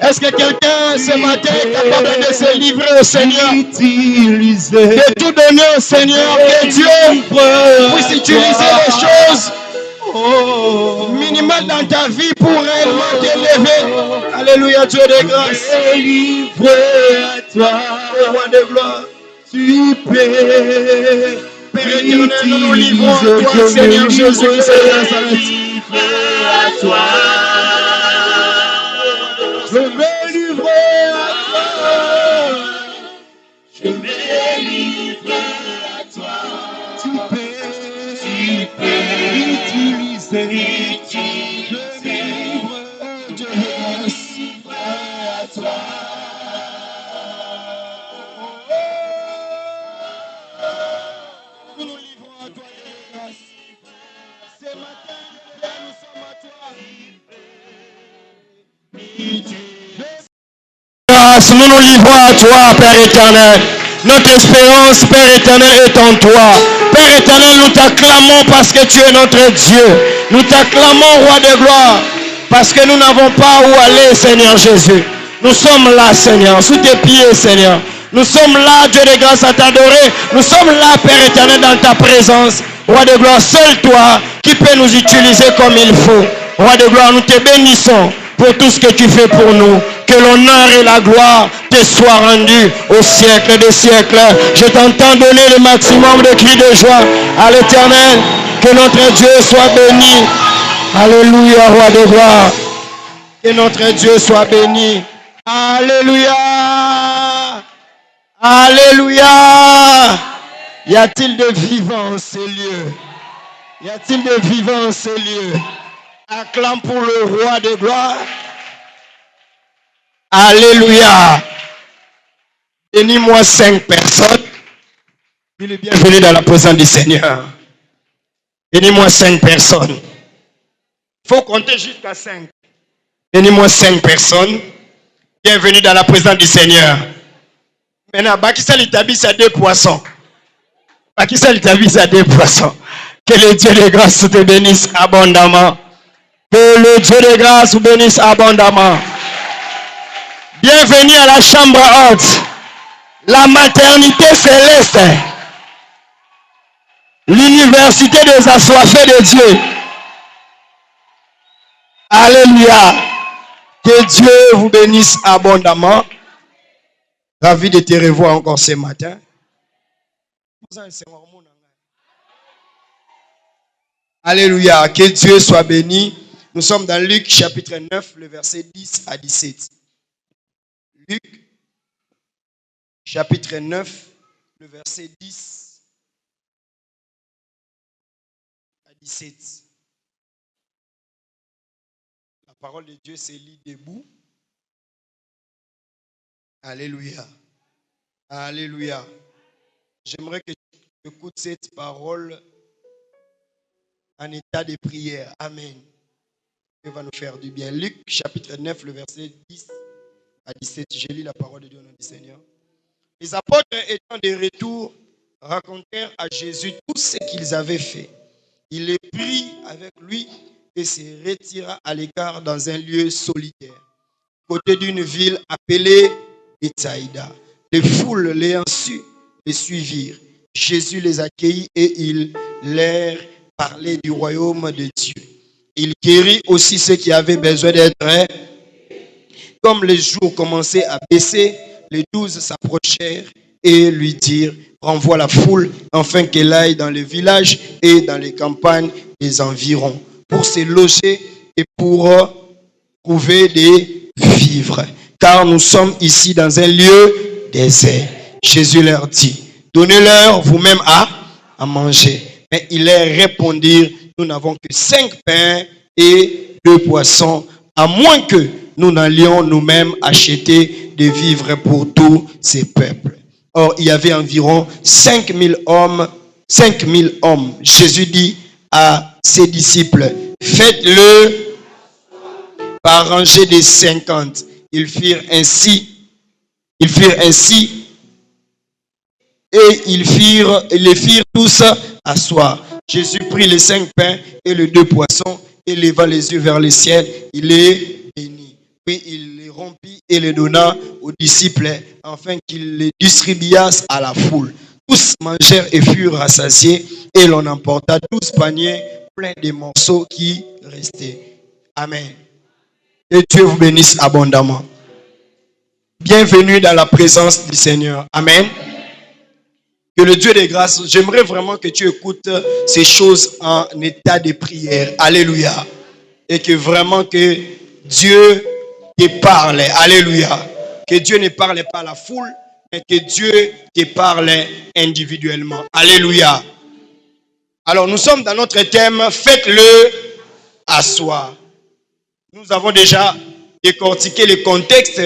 Est-ce que quelqu'un ce matin est capable de se livrer au Seigneur, de tout donner au Seigneur, que Dieu puisse utiliser les choses minimales dans ta vie pour réellement t'élever? Alléluia, Dieu de grâce. À toi, roi de gloire. Tu peux. Père éternel, nous nous livrons à toi, Seigneur Jésus-Christ de Nazareth. À toi. Je vais livrer à toi. Je vais livrer à toi. Tu peux utiliser. Je vais livrer, Dieu, à toi. Nous nous livrons à toi, grâce. Ce matin, nous sommes à toi. Grâce, nous nous livrons à toi, Père éternel. Notre espérance, Père éternel, est en toi. Père éternel, nous t'acclamons parce que tu es notre Dieu. Nous t'acclamons, Roi de gloire, parce que nous n'avons pas où aller, Seigneur Jésus. Nous sommes là, Seigneur, sous tes pieds, Seigneur. Nous sommes là, Dieu de grâce, à t'adorer. Nous sommes là, Père éternel, dans ta présence. Roi de gloire, seul toi qui peux nous utiliser comme il faut. Roi de gloire, nous te bénissons pour tout ce que tu fais pour nous. Que l'honneur et la gloire te soient rendus au siècle des siècles. Je t'entends donner le maximum de cris de joie à l'Éternel. Que notre Dieu soit béni. Alléluia, Roi de gloire. Que notre Dieu soit béni. Alléluia. Alléluia. Y a-t-il de vivants en ces lieux? Y a-t-il de vivants en ces lieux? Acclame pour le Roi de gloire. Alléluia. Bénis-moi 5 personnes. Il est bienvenu dans la présence du Seigneur. Bénis-moi 5 personnes. Il faut compter jusqu'à 5. Bénis-moi 5 personnes. Bienvenue dans la présence du Seigneur. Maintenant, Bakissa l'établit à 2 poissons. Bakissa l'établit à 2 poissons. Que le Dieu de grâce te bénisse abondamment. Que le Dieu de grâce vous bénisse abondamment. Bienvenue à la chambre haute. La maternité céleste. L'université des assoiffés de Dieu. Alléluia. Que Dieu vous bénisse abondamment. Ravi de te revoir encore ce matin. Alléluia. Que Dieu soit béni. Nous sommes dans Luc chapitre 9, le verset 10 à 17. Luc chapitre 9, le verset 10 à 17. La parole de Dieu se lit debout. Alléluia. Alléluia. J'aimerais que tu écoutes cette parole en état de prière. Amen. Dieu va nous faire du bien. Luc chapitre 9, le verset 10 à 17. Je lis la parole de Dieu au nom du Seigneur. Les apôtres étant de retour racontèrent à Jésus tout ce qu'ils avaient fait. Il les prit avec lui et se retira à l'écart dans un lieu solitaire, côté d'une ville appelée Bethsaïda. Les foules l'ayant su, les suivirent. Jésus les accueillit et il leur parlait du royaume de Dieu. Il guérit aussi ceux qui avaient besoin d'être. Comme les jours commençaient à baisser, les 12 s'approchèrent et lui dirent: renvoie la foule afin qu'elle aille dans les villages et dans les campagnes des environs pour se loger et pour trouver des vivres. Car nous sommes ici dans un lieu désert. Jésus leur dit: donnez-leur vous-même à manger. Mais ils leur répondirent: nous n'avons que 5 pains et 2 poissons, à moins que nous n'allions nous-mêmes acheter des vivres pour tous ces peuples. Or, il y avait environ 5000 hommes. Jésus dit à ses disciples: faites-le par rangée de 50. Ils firent ainsi et ils les firent tous asseoir. Jésus prit les 5 pains et les 2 poissons et leva les yeux vers le ciel. Il les bénit, puis il les rompit et les donna aux disciples, afin qu'ils les distribuassent à la foule. Tous mangèrent et furent rassasiés, et l'on emporta 12 paniers pleins des morceaux qui restaient. Amen. Que Dieu vous bénisse abondamment. Bienvenue dans la présence du Seigneur. Amen. Que le Dieu des grâces, j'aimerais vraiment que tu écoutes ces choses en état de prière. Alléluia. Et que vraiment que Dieu te parle. Alléluia. Que Dieu ne parle pas à la foule, mais que Dieu te parle individuellement. Alléluia. Alors nous sommes dans notre thème, faites-le asseoir. Nous avons déjà décortiqué le contexte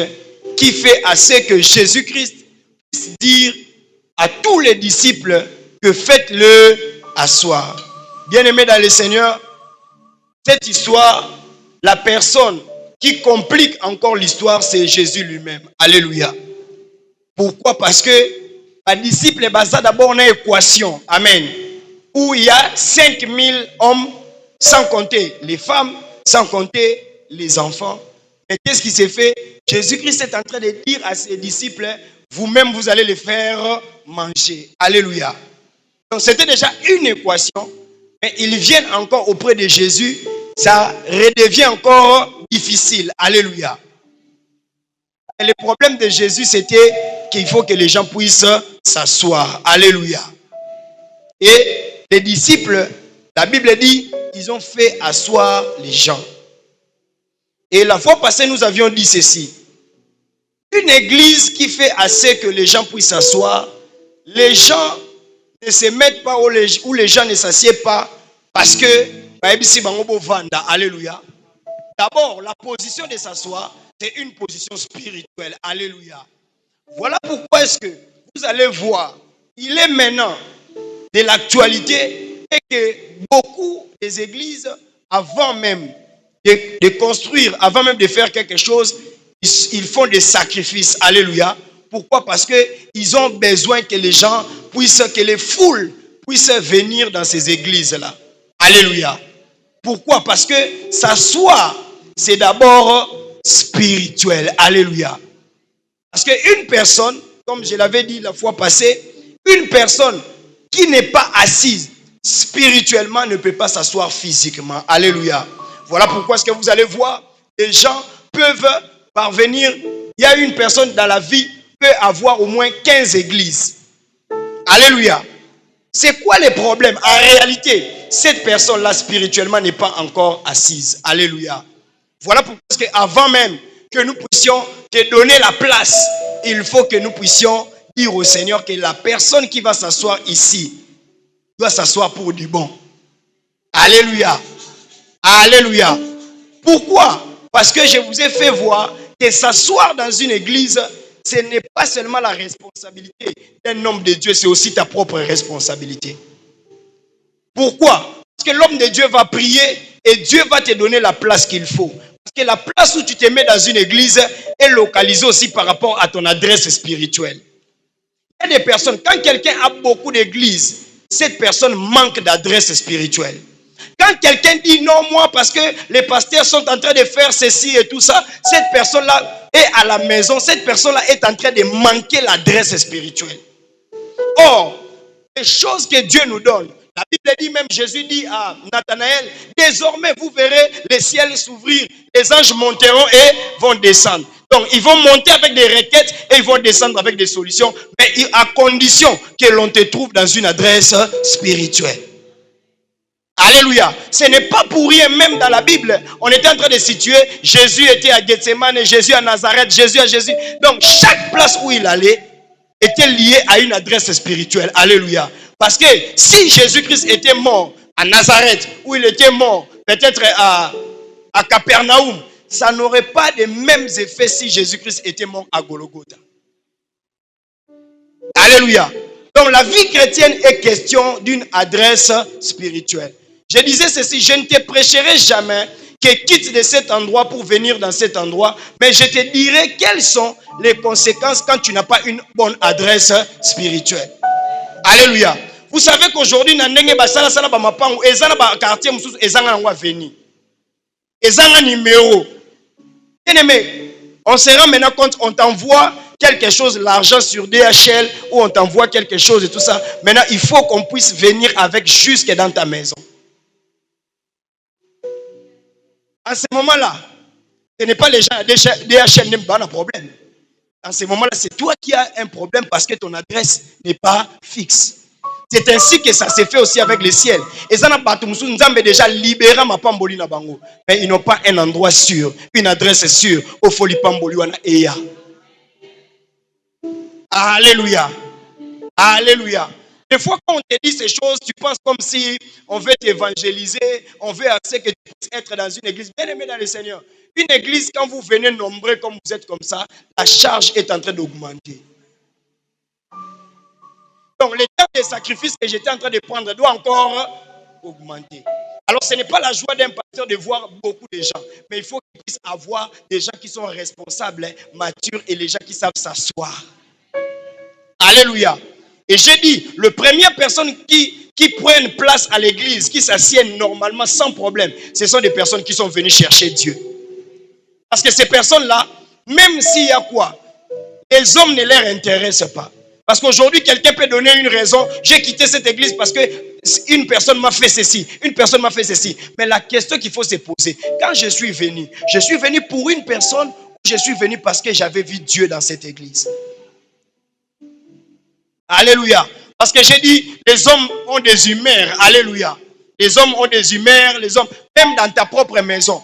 qui fait assez que Jésus-Christ puisse dire à tous les disciples que faites-le asseoir. Bien-aimés dans le Seigneur, cette histoire, la personne qui complique encore l'histoire, c'est Jésus lui-même. Alléluia. Pourquoi? Parce que les disciples basent d'abord une équation. Amen. Où il y a 5000 hommes, sans compter les femmes, sans compter les enfants. Et qu'est-ce qui s'est fait? Jésus-Christ est en train de dire à ses disciples, vous-même vous allez les faire manger. Alléluia. Donc c'était déjà une équation, mais ils viennent encore auprès de Jésus, ça redevient encore difficile. Alléluia. Et le problème de Jésus, c'était qu'il faut que les gens puissent s'asseoir. Alléluia. Et les disciples, la Bible dit, ils ont fait asseoir les gens. Et la fois passée, nous avions dit ceci. Une église qui fait assez que les gens puissent s'asseoir, les gens ne se mettent pas où les gens ne s'assiedent pas parce que, alléluia. D'abord, la position de s'asseoir, c'est une position spirituelle. Alléluia. Voilà pourquoi est-ce que vous allez voir, il est maintenant de l'actualité et que beaucoup des églises, avant même de construire, avant même de faire quelque chose, ils font des sacrifices. Alléluia. Pourquoi? Parce qu'ils ont besoin que les gens puissent, que les foules puissent venir dans ces églises-là. Alléluia. Pourquoi? Parce que s'asseoir, c'est d'abord spirituel. Alléluia. Parce qu'une personne, comme je l'avais dit la fois passée, une personne qui n'est pas assise spirituellement ne peut pas s'asseoir physiquement. Alléluia. Voilà pourquoi est-ce que vous allez voir, les gens peuvent parvenir. Il y a une personne dans la vie peut avoir au moins 15 églises. Alléluia. C'est quoi le problème? En réalité, cette personne-là spirituellement n'est pas encore assise. Alléluia. Voilà pourquoi est-ce qu'avant même que nous puissions te donner la place, il faut que nous puissions dire au Seigneur que la personne qui va s'asseoir ici doit s'asseoir pour du bon. Alléluia. Alléluia. Pourquoi? Parce que je vous ai fait voir que s'asseoir dans une église, ce n'est pas seulement la responsabilité d'un homme de Dieu, c'est aussi ta propre responsabilité. Pourquoi? Parce que l'homme de Dieu va prier et Dieu va te donner la place qu'il faut. Parce que la place où tu te mets dans une église est localisée aussi par rapport à ton adresse spirituelle. Il y a des personnes, quand quelqu'un a beaucoup d'églises, cette personne manque d'adresse spirituelle. Quand quelqu'un dit non, moi, parce que les pasteurs sont en train de faire ceci et tout ça, cette personne-là est à la maison, cette personne-là est en train de manquer l'adresse spirituelle. Or, les choses que Dieu nous donne, la Bible dit, même Jésus dit à Nathanaël, désormais vous verrez les ciels s'ouvrir, les anges monteront et vont descendre. Donc, ils vont monter avec des requêtes et ils vont descendre avec des solutions, mais à condition que l'on te trouve dans une adresse spirituelle. Alléluia. Ce n'est pas pour rien, même dans la Bible, on était en train de situer, Jésus était à Gethsemane, Jésus à Nazareth, Jésus à Jésus. Donc, chaque place où il allait était liée à une adresse spirituelle. Alléluia. Parce que si Jésus-Christ était mort à Nazareth, ou il était mort peut-être à Capernaum, ça n'aurait pas les mêmes effets si Jésus-Christ était mort à Golgotha. Alléluia. Donc la vie chrétienne est question d'une adresse spirituelle. Je disais ceci, je ne te prêcherai jamais que quitte de cet endroit pour venir dans cet endroit, mais je te dirai quelles sont les conséquences quand tu n'as pas une bonne adresse spirituelle. Alléluia. Vous savez qu'aujourd'hui, dans le quartier, ils ont un numéro. Bien aimé, on se rend maintenant compte, on t'envoie quelque chose, l'argent sur DHL, ou on t'envoie quelque chose et tout ça. Maintenant, il faut qu'on puisse venir avec jusque dans ta maison. À ce moment-là, ce n'est pas les gens DHL n'aiment pas un problème. En ce moment-là, c'est toi qui as un problème parce que ton adresse n'est pas fixe. C'est ainsi que ça s'est fait aussi avec le ciel. Et ça n'a pas tout nous avons déjà libéré ma pamboli na bango. Mais ils n'ont pas un endroit sûr, une adresse sûre. Au foli pamboli wana eya. Alléluia. Alléluia. Des fois, quand on te dit ces choses, tu penses comme si on veut t'évangéliser, on veut assez que tu puisses être dans une église. Bien aimé dans le Seigneur. Une église, quand vous venez nombreux comme vous êtes comme ça, la charge est en train d'augmenter. Donc, le temps de sacrifice que j'étais en train de prendre doit encore augmenter. Alors, ce n'est pas la joie d'un pasteur de voir beaucoup de gens, mais il faut qu'il puisse avoir des gens qui sont responsables, matures et les gens qui savent s'asseoir. Alléluia. Et j'ai dit, la première personne qui prennent place à l'église, qui s'assiedent normalement sans problème, ce sont des personnes qui sont venues chercher Dieu. Parce que ces personnes-là, même s'il y a quoi, les hommes ne leur intéressent pas. Parce qu'aujourd'hui, quelqu'un peut donner une raison. J'ai quitté cette église parce qu'une personne m'a fait ceci. Une personne m'a fait ceci. Mais la question qu'il faut se poser, quand je suis venu pour une personne ou je suis venu parce que j'avais vu Dieu dans cette église. Alléluia. Parce que j'ai dit, les hommes ont des humeurs. Alléluia. Les hommes ont des humeurs. Les hommes, même dans ta propre maison.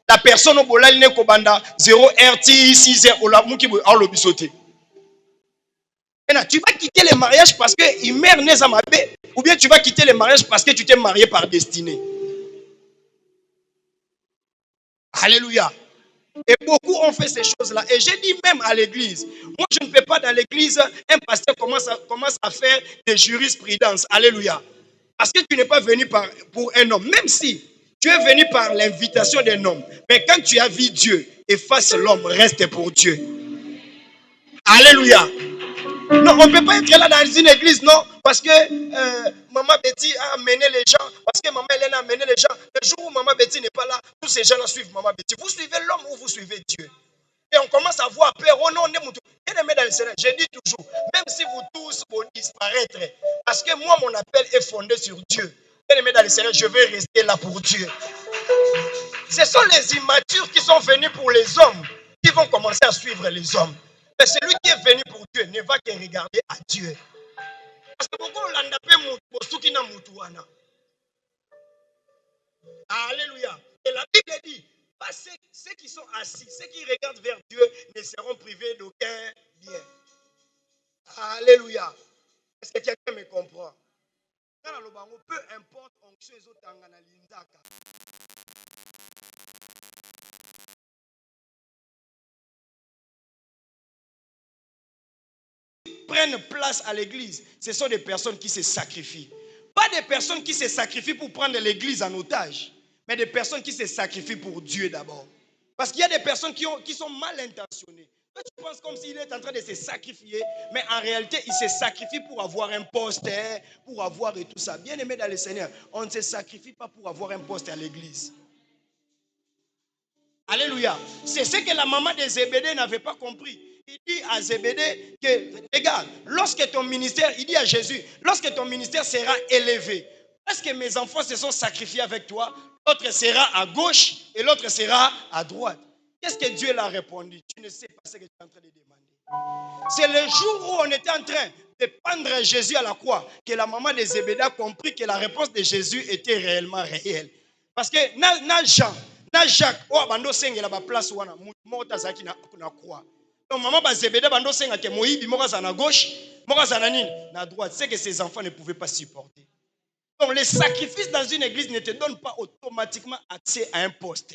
La personne au bolal ne kobanda 0 RT 6 h au la muki bo au lobisoté. Tu vas quitter le mariage parce que il meurt né à ma bé, ou bien tu vas quitter le mariage parce que tu t'es marié par destinée. Alléluia. Et beaucoup ont fait ces choses-là. Et j'ai dit même à l'église, moi je ne peux pas dans l'église, un pasteur commence à faire des jurisprudences. Alléluia. Parce que tu n'es pas venu pour un homme. Même si tu es venu par l'invitation d'un homme. Mais quand tu as vu Dieu, efface l'homme, reste pour Dieu. Alléluia. Non, on ne peut pas être là dans une église, non, parce que Maman Betty a amené les gens, parce que Maman Hélène a amené les gens. Le jour où Maman Betty n'est pas là, tous ces gens-là suivent Maman Betty. Vous suivez l'homme ou vous suivez Dieu? Et on commence à voir peur. Oh non, on est mouton. Bien-aimé dans le Seigneur, je dis toujours, même si vous tous vous disparaître, parce que moi, mon appel est fondé sur Dieu. Bien-aimé dans le Seigneur, je vais rester là pour Dieu. Ce sont les immatures qui sont venus pour les hommes, qui vont commencer à suivre les hommes. Mais celui qui est venu pour Dieu ne va que regarder à Dieu. Parce que beaucoup l'ont. Alléluia. Et la Bible dit, pas ceux qui sont assis, ceux qui regardent vers Dieu ne seront privés d'aucun bien. Alléluia. Est-ce que quelqu'un me comprend? Peu importe onction les autres prennent place à l'église, ce sont des personnes qui se sacrifient. Pas des personnes qui se sacrifient pour prendre l'église en otage, mais des personnes qui se sacrifient pour Dieu d'abord. Parce qu'il y a des personnes qui sont mal intentionnées. Toi, tu penses comme s'il est en train de se sacrifier, mais en réalité, il se sacrifie pour avoir un poste, pour avoir et tout ça. Bien aimé dans le Seigneur, on ne se sacrifie pas pour avoir un poste à l'église. Alléluia. C'est ce que la maman de Zébédée n'avait pas compris. Il dit à Zébédée que, regarde, lorsque ton ministère, il dit à Jésus, lorsque ton ministère sera élevé, est-ce que mes enfants se sont sacrifiés avec toi? L'autre sera à gauche et l'autre sera à droite. Qu'est-ce que Dieu l'a répondu? Tu ne sais pas ce que tu es en train de demander. C'est le jour où on était en train de pendre Jésus à la croix que la maman de Zébédée a compris que la réponse de Jésus était réellement réelle. Parce que Jean, Jacques, bando sengela ba place wana moko tazaki na croix. Donc maman ba Zébédée bando senga ke moyibi moko za na gauche, moko za na nini na droite, c'est que ces enfants ne pouvaient pas supporter. Donc les sacrifices dans une église ne te donnent pas automatiquement accès à un poste.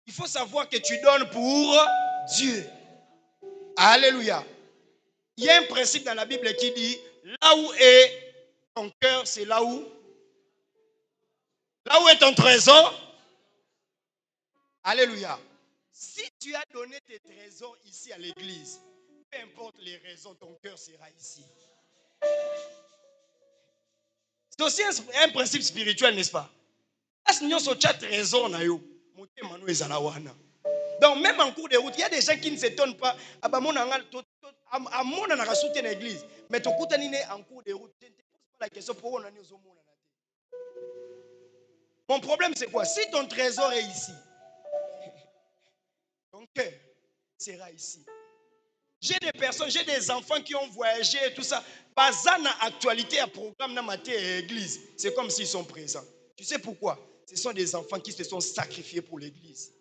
Il faut savoir que tu donnes pour Dieu. Alléluia. Il y a un principe dans la Bible qui dit, là où est ton cœur, c'est là où est ton trésor. Alléluia. Si tu as donné tes trésors ici à l'église, peu importe les raisons, ton cœur sera ici. C'est aussi un principe spirituel, n'est-ce pas? Si nous avons un trésor, Donc même en cours de route, il y a des gens qui ne s'étonnent pas. L'église. Mais en cours de route, tu ne te poses pas la question pourquoi on a mis au monde. Mon problème c'est quoi? Si ton trésor est ici, ton cœur sera ici. J'ai des personnes, j'ai des enfants qui ont voyagé et tout ça. Pas en actualité à programme dans ma église. C'est comme s'ils sont présents. Tu sais pourquoi? Ce sont des enfants qui se sont sacrifiés pour l'église.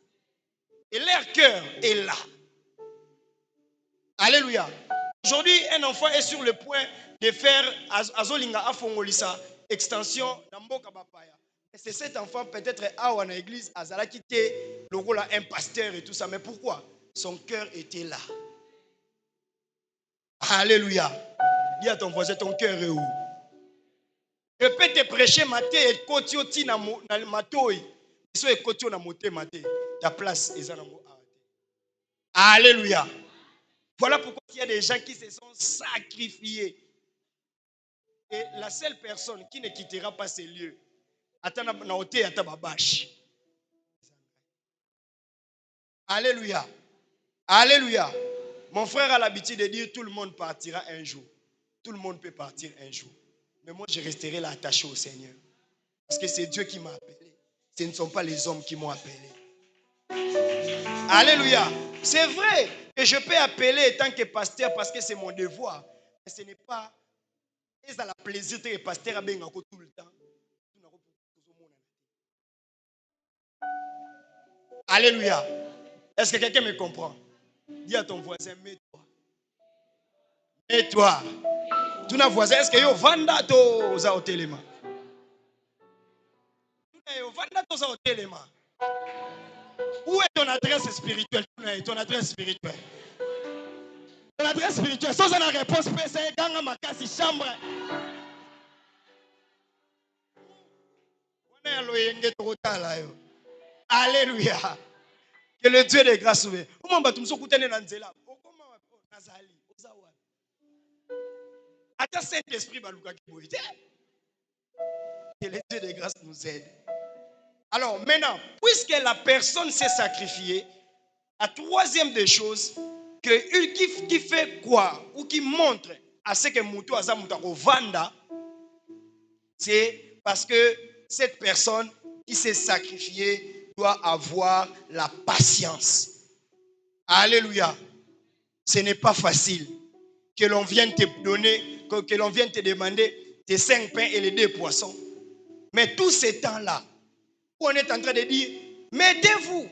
Et leur cœur est là. Alléluia. Aujourd'hui, un enfant est sur le point de faire Azolinga Afongolisa, extension Namboka Bapaya. Et c'est cet enfant, peut-être à en église, Azala qui était le rôle un pasteur et tout ça. Mais pourquoi? Son cœur était là. Alléluia. Dis à ton voisin, ton cœur est où? Je peux te prêcher maté et kotioti na matoi. So et kotio na moté maté. Ta place est dans mo. Alléluia. Voilà pourquoi il y a des gens qui se sont sacrifiés. Et la seule personne qui ne quittera pas ces lieux, alléluia. Alléluia. Mon frère a l'habitude de dire tout le monde partira un jour. Tout le monde peut partir un jour. Mais moi, je resterai là attaché au Seigneur. Parce que c'est Dieu qui m'a appelé. Ce ne sont pas les hommes qui m'ont appelé. Alléluia. C'est vrai que je peux appeler en tant que pasteur parce que c'est mon devoir. Mais ce n'est pas. Et ça la plaisir de pasteur à Benganko tout le temps. Alléluia. Est-ce que quelqu'un me comprend? Dis à ton voisin, mets-toi. Mets-toi. Tu n'as voisin, est-ce que yo vanda to za hotelema? Yo vanda to za hotelema. Où est ton adresse spirituelle? Ton adresse spirituelle. Ton adresse spirituelle. Sans la réponse, c'est ganga makasi chambre. Alléluia. Que le Dieu de grâce soit. Comment va tu kutene na nzela? Comment nazali? Ozawa. Ata Saint-Esprit baluka kiboye. Que le Dieu de grâce nous aide. Alors maintenant, puisque la personne s'est sacrifiée, la troisième des choses qui fait quoi ou qui montre à ce que Moutou Azamutako Vanda, c'est parce que cette personne qui s'est sacrifiée doit avoir la patience. Alléluia. Ce n'est pas facile que l'on vienne te donner, que l'on vienne te demander tes 5 pains et les 2 poissons. Mais tout ce temps-là, où on est en train de dire, mettez-vous.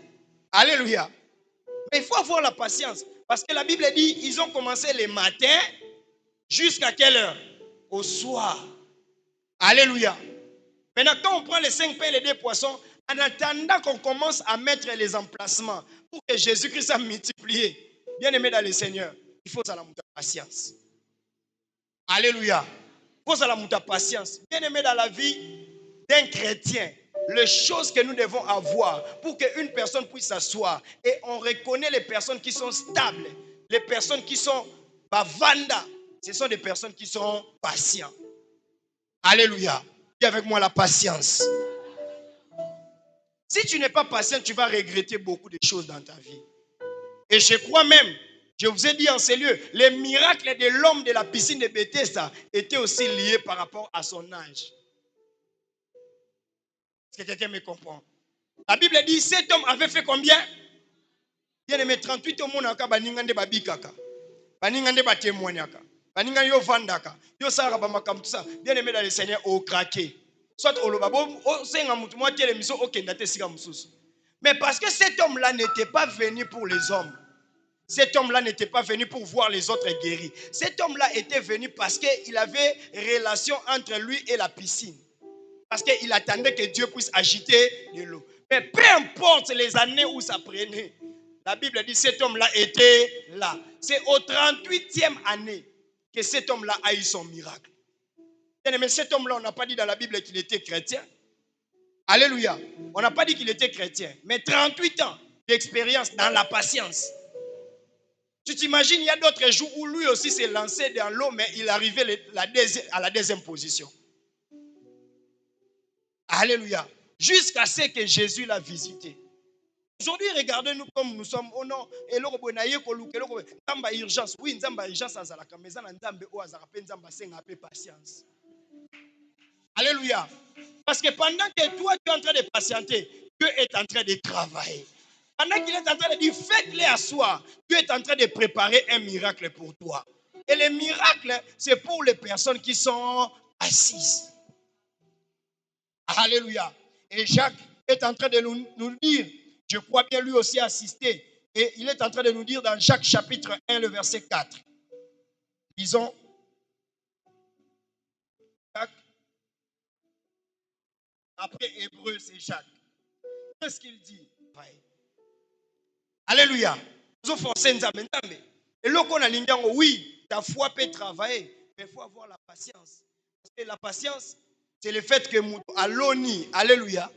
Alléluia. Mais il faut avoir la patience. Parce que la Bible dit, ils ont commencé le matin jusqu'à quelle heure? Au soir. Alléluia. Maintenant, quand on prend les 5 pains et les 2 poissons, en attendant qu'on commence à mettre les emplacements pour que Jésus-Christ a multiplié, bien aimé dans le Seigneur, il faut ça la patience. Alléluia. Il faut ça la patience. Bien aimé dans la vie d'un chrétien, les choses que nous devons avoir pour qu'une personne puisse s'asseoir. Et on reconnaît les personnes qui sont stables, les personnes qui sont bavanda. Ce sont des personnes qui sont patientes. Alléluia. Dis avec moi la patience. Si tu n'es pas patient, tu vas regretter beaucoup de choses dans ta vie. Et je crois même, je vous ai dit en ces lieux, les miracles de l'homme de la piscine de Bethesda étaient aussi liés par rapport à son âge. Est-ce que quelqu'un me comprend? La Bible dit, cet homme avait fait combien? Bien aimé, 38 au monde, baningande babikaka. Baningande batémoignaka. Baningande yo vandaka. Yo sara bamakam tout ça. Bien aimé dans le Seigneur, au craqué. Soit au lobabo, au senga moutouma, tiele miso, au kendate siga moussous. Mais parce que cet homme-là n'était pas venu pour les hommes. Cet homme-là n'était pas venu pour voir les autres guéris. Cet homme-là était venu parce qu'il avait relation entre lui et la piscine. Parce qu'il attendait que Dieu puisse agiter de l'eau. Mais peu importe les années où ça prenait, la Bible dit que cet homme-là était là. C'est au 38e année que cet homme-là a eu son miracle. Mais cet homme-là, on n'a pas dit dans la Bible qu'il était chrétien. Alléluia. On n'a pas dit qu'il était chrétien. Mais 38 ans d'expérience dans la patience. Tu t'imagines, il y a d'autres jours où lui aussi s'est lancé dans l'eau, mais il arrivait à la deuxième position. Alléluia. Jusqu'à ce que Jésus l'a visité. Aujourd'hui, regardez-nous comme nous sommes. Oh non, et l'autre Nzamba urgence. Oui, Nzamba urgence à Zalaka, mais Nzamba o Azarape, Nzamba senga peu patience. Alléluia. Parce que pendant que toi, tu es en train de patienter, Dieu est en train de travailler. Pendant qu'il est en train de dire, faites-le à soi, Dieu est en train de préparer un miracle pour toi. Et les miracles, c'est pour les personnes qui sont assises. Alléluia. Et Jacques est en train de nous dire, je crois bien lui aussi assister. Et il est en train de nous dire dans Jacques chapitre 1, le verset 4. Disons, Jacques, après Hébreu, c'est Jacques. Qu'est-ce qu'il dit? Alléluia. Et là, qu'on a l'ingénieur, oui, ta foi peut travailler, mais il faut avoir la patience. Parce que la patience, c'est le fait que Aloni, alléluia,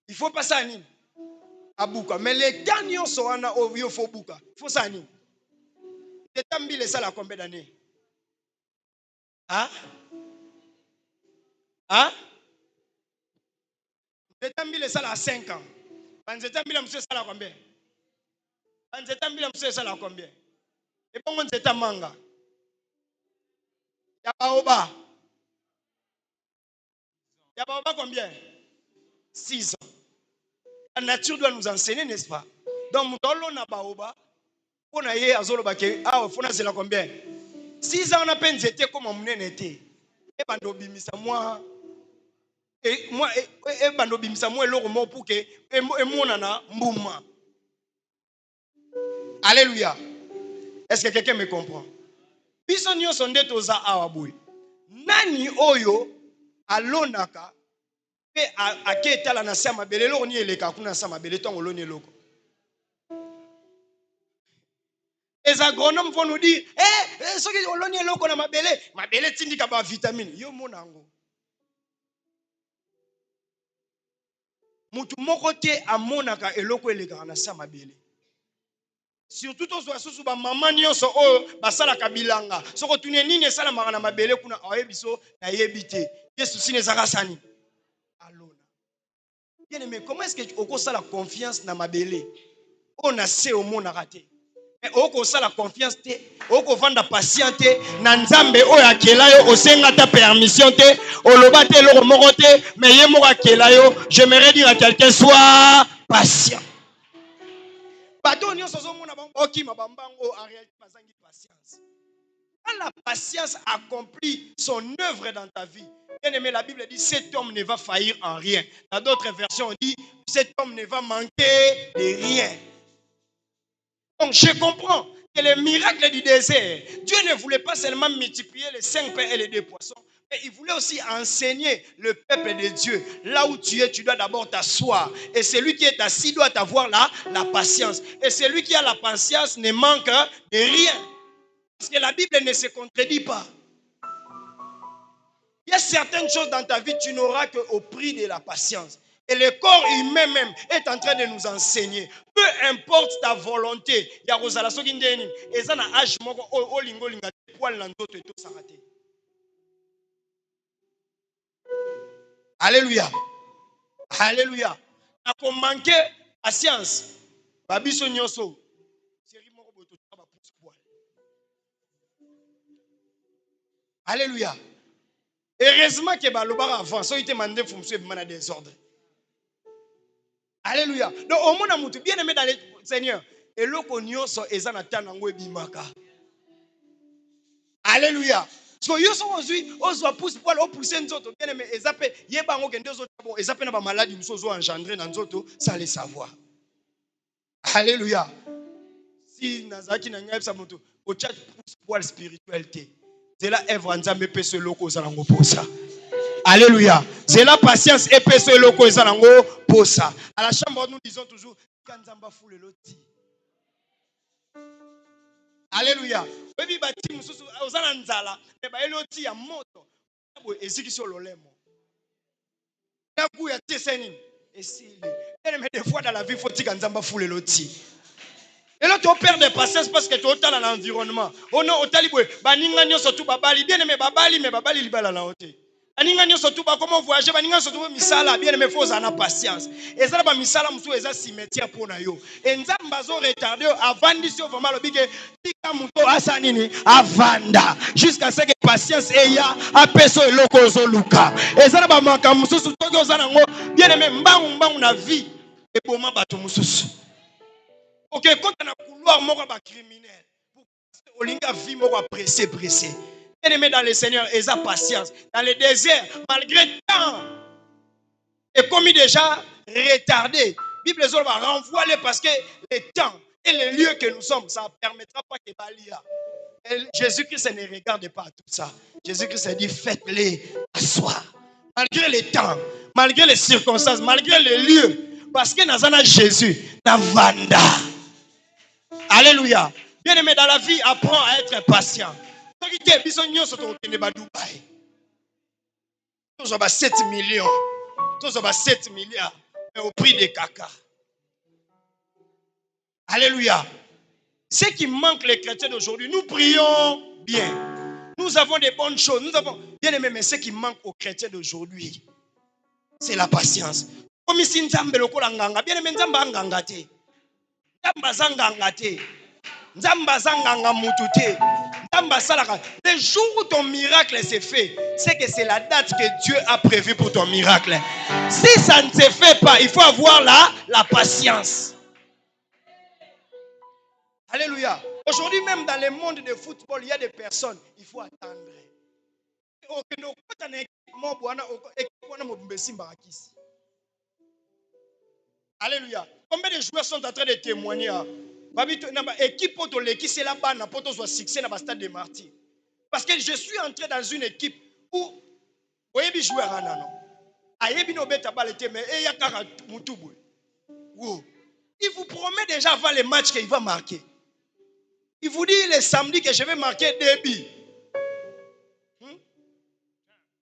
il faut pas ça à Nîmes. À Bouka. Mais les gagnants sont au faut Bouka. Il faut ça à Nîmes. Tu as mis ça à combien d'années? Hein? Hein? Tu as mis ça à 5 ans. Tu as mis ça à combien? Tu as mis ça à combien? Et pourquoi tu as manga? Il y a Baoba. Il y a Baoba combien? 6 ans. La nature doit nous enseigner, n'est-ce pas? Donc, dans l'on a Baoba, on a eu à Zolobake, ah, on a zéla combien? 6 ans, on a peine été comme on était. Et Bandobi Misa, moi, et moi, et Bandobi Misa, moi, et l'autre pour que, et mon nana, mouma. Alléluia. Est-ce que quelqu'un me comprend? Bisonio sont des toza awaboui. Nani oyo, alonaka, pe a keta la nasa mabele, lo ni eleka kuna sa mabele, ton oloni loko. Les agronomes vont nous dire, ceux qui ont l'onion loko na mabele tindika ba vitamine. Yo monango. Mutu moko te amonaka eloko eleka na sa mabele. Surtout to so ba maman nyonso o basala kabilanga. Soko tune nini esala maka na mabele kuna ayebiso na yebite. Yesu sine zaka sani. Alona. Bien aimé, comment est-ce que tu as la confiance dans mabele? On a se au monde raté. Oko sala confiance te, oko vanda patient te, na nzambe oyo akela yo osenga ta permission te, oloba te loko moko te, mais ye moko akela yo, j'aimerais dire à quelqu'un sois patient. Bato nyonso zomona bango okima bambango en réalité bazangi patience. Quand la patience accomplit son œuvre dans ta vie, bien aimé, la Bible dit cet homme ne va faillir en rien. Dans d'autres versions on dit cet homme ne va manquer de rien. Donc je comprends que les miracles du désert, Dieu ne voulait pas seulement multiplier les 5 pains et les 2 poissons, mais il voulait aussi enseigner le peuple de Dieu. Là où tu es, tu dois d'abord t'asseoir. Et celui qui est assis doit avoir la patience. Et celui qui a la patience ne manque de rien. Parce que la Bible ne se contredit pas. Il y a certaines choses dans ta vie, tu n'auras qu'au prix de la patience. Et le corps humain même est en train de nous enseigner. Peu importe ta volonté. Alléluia. Alléluia. Ako manqué patience. Babiso nyoso. Alléluia. Heureusement que Baloba avant, so était mandé pour monsieur mana désordre. Alléluia. Donc au monde amutu bien aimé dans le Seigneur. Et loko nyonso eza na tanango ebimaka. Alléluia. So yoso ozui ozwa pousse poil o pousser nzoto bien aimé ezape yeba ngo kende zo bon ezape na ba maladie musozo engendrer na nzoto ça les savoir. Alléluia. Si nazaki na ngai sa moto o chat pousse poil spiritualité. C'est là œuvre nzambe pe se loko zalango posa. Alléluia. C'est la patience et pe se loko zalango posa. À la chambre nous disons toujours kanzamba foule loti. Alléluia. Baby bati mususu ozana nzala e ba eloti ya moto. Bo ezikisi ololemo. Na ku ya teseni esili. Mais des fois dans la vie faut tika nzamba foule loti. Et là, tu perds de patience parce que tu es dans l'environnement. Oh non, au taliboué, baninga nyo surtout babali, bien aimé babali, mais babali libala la hote. baninga surtout ba comment voyager baninga surtout misala bien aimé faut en patience et ça ba misala musu eza cimetière pour na yo et nzamba zo retarder avant d'ici vraiment lobi ke tika muto asa nini avanda jusqu'à ce que patience eya apeso eloko zo luka et ça ba maka mususu toki ozana ngo bien aimé mbangu na vie et boma bato mususu OK quand na couloir moko ba criminel pour olinga vie moko pressé bien-aimé dans le Seigneur, ils ont patience. Dans le désert, malgré le temps, et comme il est déjà retardé, la Bible va renvoyer parce que le temps et le lieu que nous sommes, ça ne permettra pas que Balia. Jésus-Christ ne regarde pas tout ça. Jésus-Christ a dit faites-les asseoir. Malgré le temps, malgré les circonstances, malgré les lieux, parce que dans Jésus, dans Vanda. Alléluia. Bien-aimé dans la vie, apprends à être patient. Nous avons 7 millions. Nous avons 7 milliards. Mais au prix des caca. Alléluia. Ce qui manque les chrétiens d'aujourd'hui, nous prions bien. Nous avons des bonnes choses. Nous avons bien aimé, mais ce qui manque aux chrétiens d'aujourd'hui, c'est la patience. Comme ici, Nzambe lokola nganga. Bien aimé, Nzamba nganga te. Nzamba zanganga te. Nzamba zanganga mutute. Le jour où ton miracle s'est fait, c'est que c'est la date que Dieu a prévue pour ton miracle. Si ça ne se fait pas, il faut avoir la patience. Alléluia. Aujourd'hui, même dans le monde de football, il y a des personnes, il faut attendre. Alléluia. Combien de joueurs sont en train de témoigner? Équipe qui c'est là-bas n'a pas de succès dans le stade de Martyrs. Parce que je suis entré dans une équipe où vous voyez des joueurs il vous promet déjà avant les matchs qu'il va marquer. Il vous dit le samedi que je vais marquer 2 buts.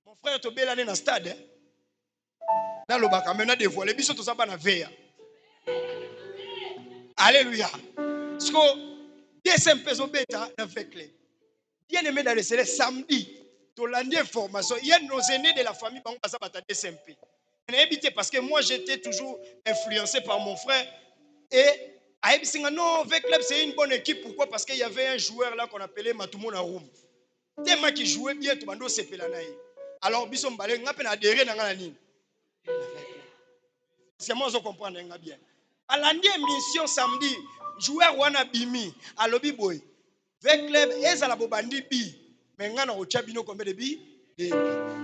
Mon frère Tobé l'année dans le stade. Dans le bac, maintenant dévoilé, biso tout ça na veille. Alléluia. Parce que deuxième personne bêta avec les bien-aimés dans le ciel samedi. Tu l'as dit information. Il y a nos aînés de la famille qui passent par ta DSMP. Parce que moi j'étais toujours influencé par mon frère et non, avec club c'est une bonne équipe. Pourquoi? Parce qu'il y avait un joueur là qu'on appelait Matumo Narum. Tellement qui jouait bien, tout le monde s'est pelanaï. Alors biso mbale ngape na adhérer na ngana nini. C'est moi je comprends bien. À l'année émission samedi, joueur wana bimi à lobby boy. Avec club ezala bobandi bi. Mais ngana o chabino combien de bi?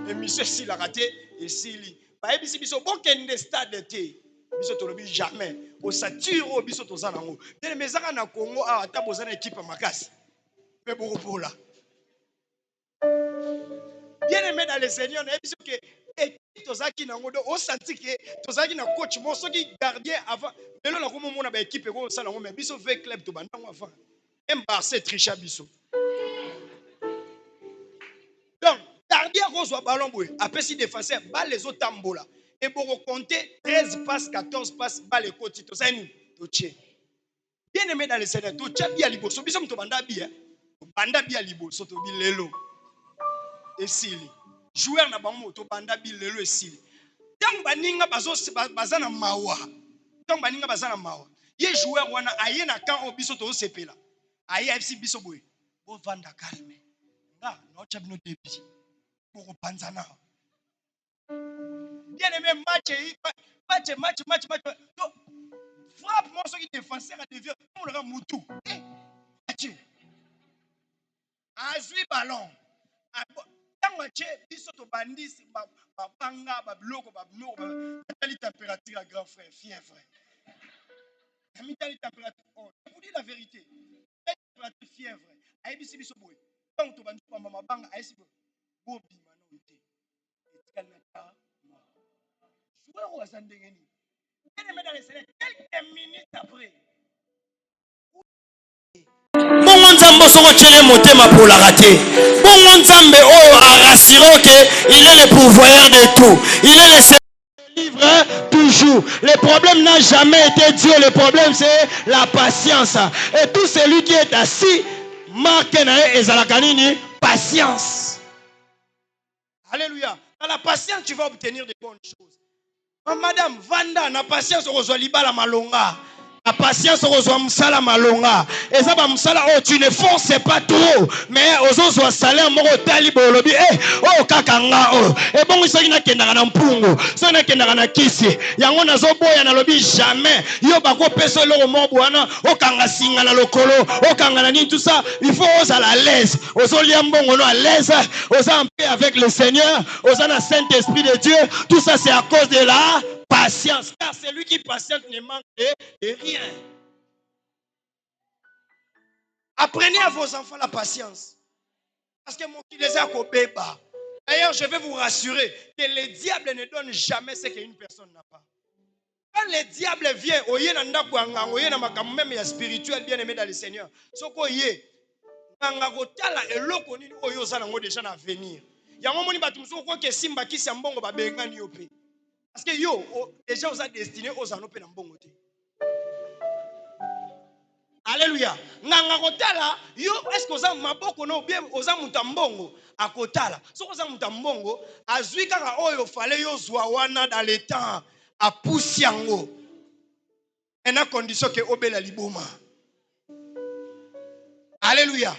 Émission si la raté et sili. Ba ebisi biso bokende stade té. Biso to lobi jamais. Au satire biso to zanango. Dès les mezaka na Congo a ata bozana équipe makasi. Mais beaucoup pour là. Bien aimé dans le Seigneur, on a dit que équipe tozaki nango do o senti que tozaki na coach mo soki gardien avant lelo na komo mona ba équipe ko sala ngo mais biso ve club to bandango avant même Barça tricha biso. Donc gardien ko ballon boy apesi défenseur balle les autres tambola et pour compter 13 passes 14 passes balle côté to sani to tché. Bien aimé dans le Seigneur, to tché bien liboso biso mto banda bien. Banda bien liboso to bi lelo. Esili joueur na bango to banda bilelo esili tant baninga bazana mawa tant baninga bazana mawa ye joueur wana aye na kan obiso to sepela aye FC biso boy bo vanda calme nga no chabino debi pour panzana bien aimé match frappe moi ce qui défenseur a devient on le mutu azui ballon biso to bandisi banga babloko babnoko tali température à grand frère fièvre ami tali température je vous dis la vérité température fièvre ayebisi biso boy donc to bandi pa mama banga ayesi bo bima no te etikal na ta joueur wa zandengeni bien dans les sélections quelques minutes après bongo nzambe soko tchele motema pour la rater bongo nzambe a rassuré que il est le pourvoyeur de tout, il est le Seigneur livre toujours. Le problème n'a jamais été Dieu, le problème c'est la patience et tout celui qui est assis marque na ezalakanini patience. Alléluia. Par la patience, tu vas obtenir de bonnes choses. Madame, Vanda, na patience, on libala malonga. La patience reçoit msala malonga. Et ça va msala oh tu ne forces pas trop, mais aux autres salaire moko tali bolobi oh kakanga oh. Et bon ça ina kendaka na mpungu. Ça na kendaka na kisi. Yango nazo boya na lobi jamais. Yo bako peso lo mo bwana o kanga singa na lokolo, o kanga na ni tout ça, il faut aux à la l'aise. Aux liambongo no à l'aise, aux en paix avec le Seigneur, aux en Saint-Esprit de Dieu. Tout ça c'est à cause de la patience, car celui qui patiente ne manque de rien. Apprenez à vos enfants la patience. Parce que mon qui les a kobeba. D'ailleurs, je vais vous rassurer que le diable ne donne jamais ce qu'une personne n'a pas. Quand le diable vient, oye na ndako anga, oye na makambo même spirituel bien aimé dans le Seigneur. Soko ye, anga kotala eloko nini oyo zala ngo déjà na venir. Yango moni batu muso ko ke simba kisi mbongo ba bengani yo pe. Parce que yo, déjà vous êtes destiné aux anopes dans bon côté. Alléluia. Nanga kotala, yo est-ce que oza maboko no bien oza mutambongo akotala. So oza mutambongo, azui kaka oyo fale yo zwa wana dans le temps a poussi yango. En a condition que obela liboma. Alléluia.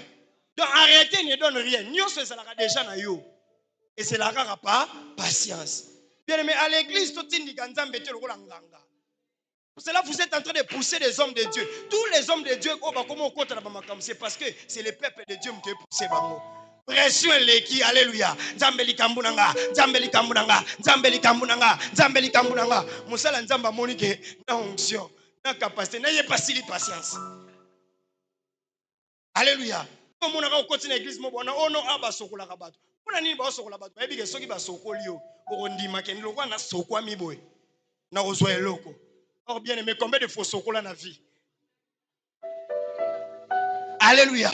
Donc arrêtez ne donne rien. Nyo se la déjà na yo. Et c'est la rare pas patience. Bien aimé, à l'église, tout le monde pour cela, vous êtes en train de pousser les hommes de Dieu. Tous les hommes de Dieu, c'est parce que c'est le peuple de Dieu qui est poussé. Pression leki, alléluia. Zambeli kambunanga, zambeli kambunanga, zambeli kambunanga, zambeli kambunanga. Musala nzamba monike na onction, na capacité, n'ayez pas si patience. Alléluia. Comme on a continué l'église, on a aba sokola rabato. On a ni ba sokola rabato. Ebi ke soki ba sokolio, orondima ke ndilo na sokwa miboy. Na ozwa eloko. Or bien aimé, combien de faux sokola na vie? Alléluia.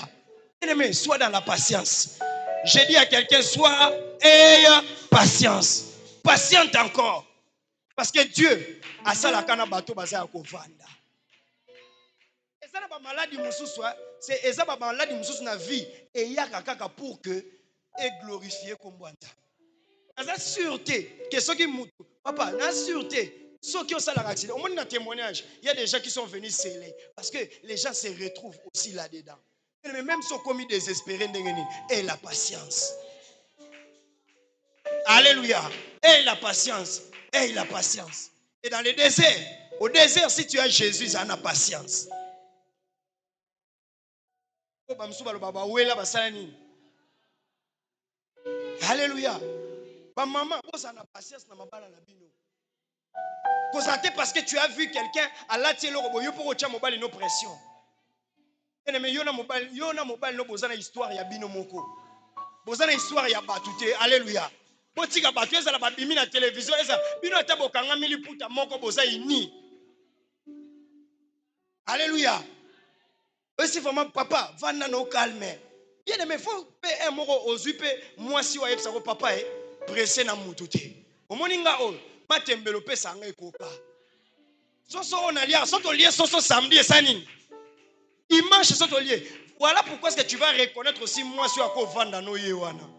Bien aimé, sois dans la patience. J'ai dit à quelqu'un, sois ayez patience. Patiente encore. Parce que Dieu a ça la kana bateau baza ya kovanda. Et ça ba maladie mususu, c'est ça ba maladie mususu na vie et ya kaka pour que et glorifier kombwanda. Na sûreté que ceux qui mutu, papa, na sûreté. Ceux qui ont ça l'accident, au moins dans témoignage, il y a des gens qui sont venus sceller. Parce que les gens se retrouvent aussi là-dedans. Mais même si on commis désespérés, et la patience. Alléluia. Et la patience. Et la patience. Et dans le désert, au désert, si tu as Jésus, ça a patience. Alléluia. Maman, vous avez patience dans ma balle à la bino. Parce que tu as vu quelqu'un à la télé pour que mobile une pression. Mais yona mobile no bozana histoire ya bino moko. Bozana histoire ya batute. Alléluia. Botika batu ezala babimi na télévision eza bino ata bokanga miliputa moko boza ini. Alléluia. Aussi vraiment papa vana no calme. Bien aimé faut pe un moko ozupe moi si wa yepsa ko papa pressé na mututé. Omoninga o matembelo pesa nga ekoka. Soso on a lié, soto lié soso samedi et sanine. Dimanche soto lié. Voilà pourquoi est-ce que tu vas reconnaître aussi moi sur quoi vendre no yewana.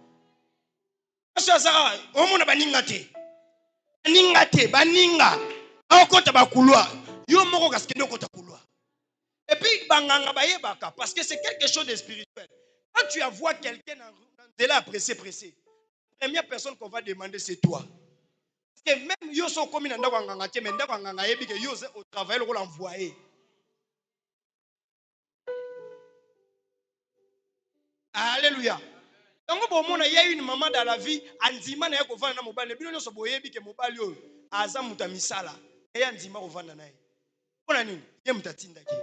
Sasa omona baningate. Baningate, baninga. Okota bakulwa. Yo moko kaskendo kota kulwa. Et puis banganga bayebaka parce que c'est quelque chose de spirituel. Quand tu vois quelqu'un de là pressé, la première personne qu'on va demander c'est toi. Parce que même yo so komi na ndako nganga te mais ndako nganga yebi ke yo au travail le l'envoyer. Alléluia. Donc il y a une maman dans la vie andima na yako vana na mobile bino nyoso boyebi ke mobile yo aza muta misala e andima ko vana naye. Pona nini? Ye mutatinda ke.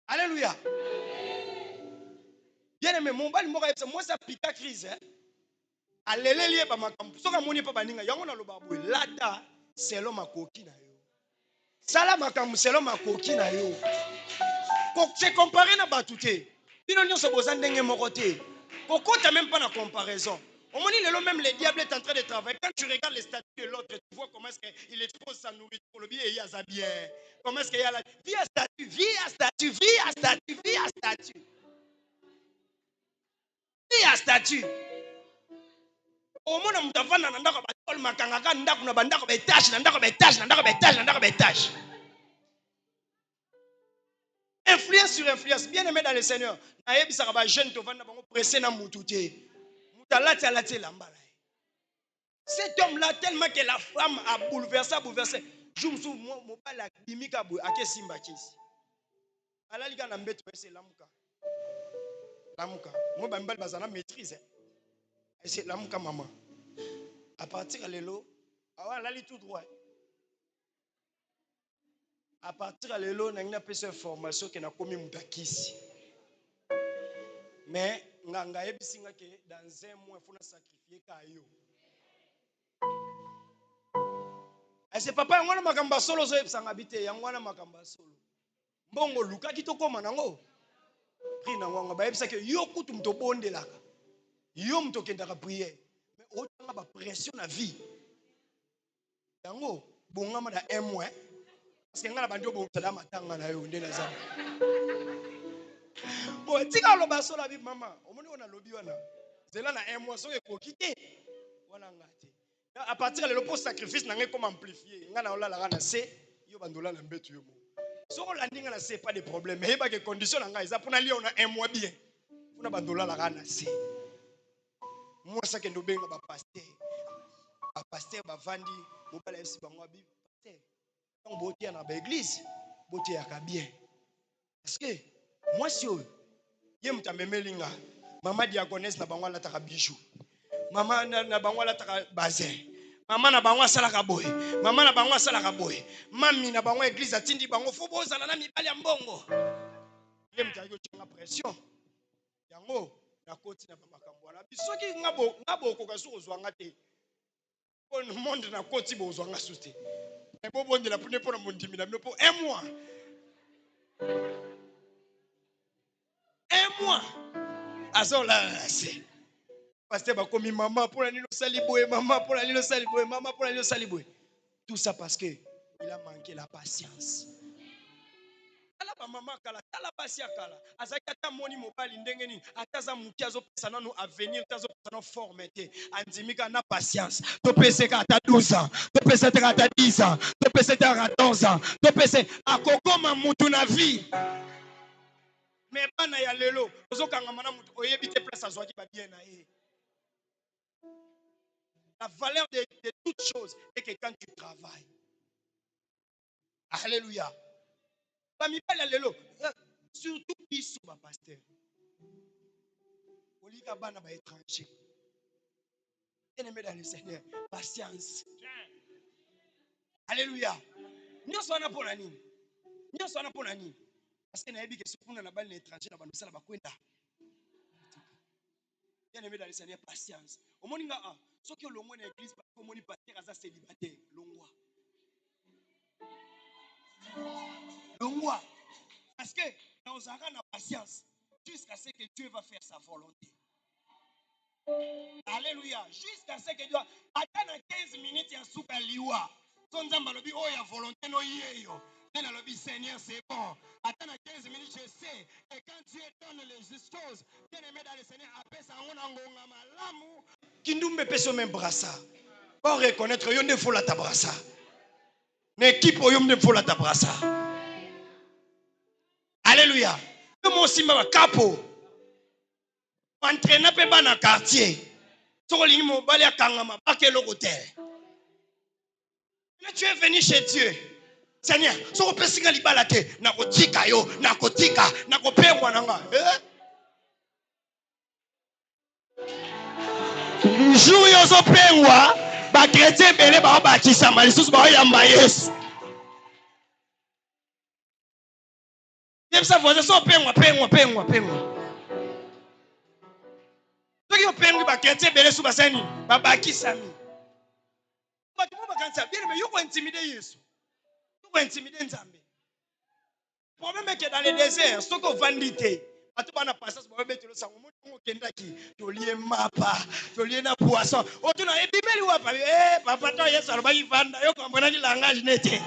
Alléluia. Bien aimé mobile moko yebisa moi ça pika crise hein. Aleleli ba makambo soka moni pa baninga yango na loba boy lata selon makoki na yo. Sala makambo selon makoki na yo. C'est comparé na batouté. Bino nyonso boza ndenge moko te. Kokota même pas na comparaison. Au moment où même le diable est en train de travailler, quand tu regardes les statuts de l'autre, tu vois comment est-ce qu'il expose sa nourriture pour le bien et il y a sa bien. Comment est-ce qu'il y a la vie à statut, vie à statut, vie à statut, vie à statut. Il y a statut. Au moins, on t'a na ndako batol makangaka ndako na bandako betage na ndako betage na ndako betage na ndako betage. Influence sur influence. Bien aimé dans le Seigneur. Naïb saraba jeune to vanda bango pressé na mututé. Mutalati alati lambala. Cet homme-là, tellement que la femme a bouleversé. Je me souviens, mon père a bimika ake simba kisi. Ala liga na mbeto c'est lamuka. Lamuka. Moi bambal bazana maîtrise. C'est lamuka maman. À partir de l'élo, ah là, tout droit. À partir de l'élo, on a une formation qui n'a commis mutakisi. Mais, on a dans un mois, il faut sacrifier Kayo. Et c'est papa, on a makamba solo, zo epsa ngabite, on a makamba solo. Bongo luka ki to koma nango. Pri nango ba epsa ke yo kutu mto bonde laka. Yo mto kendaka prier. Mais autant ba pression na vie. Yango bongama da un mois parce que ngala bandio bo tsala matanga na yo ndena za bo tika lo baso la bi mama omoni ona lobi wana zela na un mois so ekokite wana ngate à partir de le post sacrifice na ngai comme amplifier ngana ola la na se yo bandola na mbetu yo mo so ko landinga na se pas de problème mais ba que condition na ngai za pona li ona un mois bien pona bandola la na se moi ça que ndo benga ba pasteur ba vandi mobala esi bango abi pasteur donc botia na ba église botia ka bien parce que moi si ye mutamemelinga mama diagonesse na bango la taka bijou mama na bango la taka bazin mama na bango sala ka boy mama na bango sala ka boy mami na bango église atindi bango fo bozala na mibali ya mbongo ye mutayo tanga pression yango na koti na makambo na bisoki ngabo ko kaso ozwanga te on monde na koti bozwanga sute mais bo bonde la pune pour mon dimina mais pour un mois azola c'est pasteur ba komi maman pour la nino saliboé maman pour la nino saliboé maman pour la nino saliboé tout ça parce que il a manqué la patience. Ala ba maman kala tala pasia kala azaki ata moni mobali ndenge nini ataza muki azopesa nanu avenir azopesa nanu formete andimika na patience to peseka ata 12 ans to peseka ata 10 ans to peseka ata 11 ans to pese akokoma mutu na vie mais bana ya lelo ozokanga mana mutu oyebi te place azwaki ba bien na ye. La valeur de toutes choses est que quand tu travailles. Alléluia. Surtout biso ba pasteur. Olika bana ba étranger. Bien-aimé dans le Seigneur, patience. Alléluia. Nous sommes pour la nini. Nous sommes pour la nini. Parce que naebi que si on a bal étranger na ba sala ba kwenda. Bien-aimé dans le Seigneur, patience. Au moninga a ceux qui ont le moins d'église parce que moni pasteur aza célibataire, longwa. Parce que dans un la patience jusqu'à ce que Dieu va faire sa volonté. Alléluia. Jusqu'à ce que Dieu attendre 15 minutes ya souka liwa. Konzamba lobi oh ya volonté no yeyo. Nena lobi Seigneur c'est bon. Attendre 15 minutes je sais et quand Dieu donne les choses, bien aimé dans le Seigneur appelle ça on ngonga malamu. Kindumbe peso même brassa. Pour reconnaître yo ne faut la tabrassa. Mais qui pour yo ne faut la tabrassa. Alléluia. Mon simba wa capo. Entraîner pe ba na quartier. Soko lingi mo bali akangama ba ke l'hôtel. Mais tu es venu chez Dieu. Seigneur, soko pesinga libala te na kotika yo, na kotika, na kopengwa nanga. Jour yo zo pengwa, ba chrétien belé ba baptisa malisusu ba yamba Yesu. Yemsa voze so pengwa. Soki yo pengwi ba chrétien belé su basani, ba bakisami. Ba tumo ba kansa bien mais yo ko intimider Yesu. Yo ko intimider Nzambe. Problème est que dans le désert, ce qu'on vandité, à tout bana passage, ba bete lo sango mo kendaki, to lié mapa, to lié na poisson. O tu na ebimeli wa pa papa to Yesu aloba vanda, yo comprendre langage nete.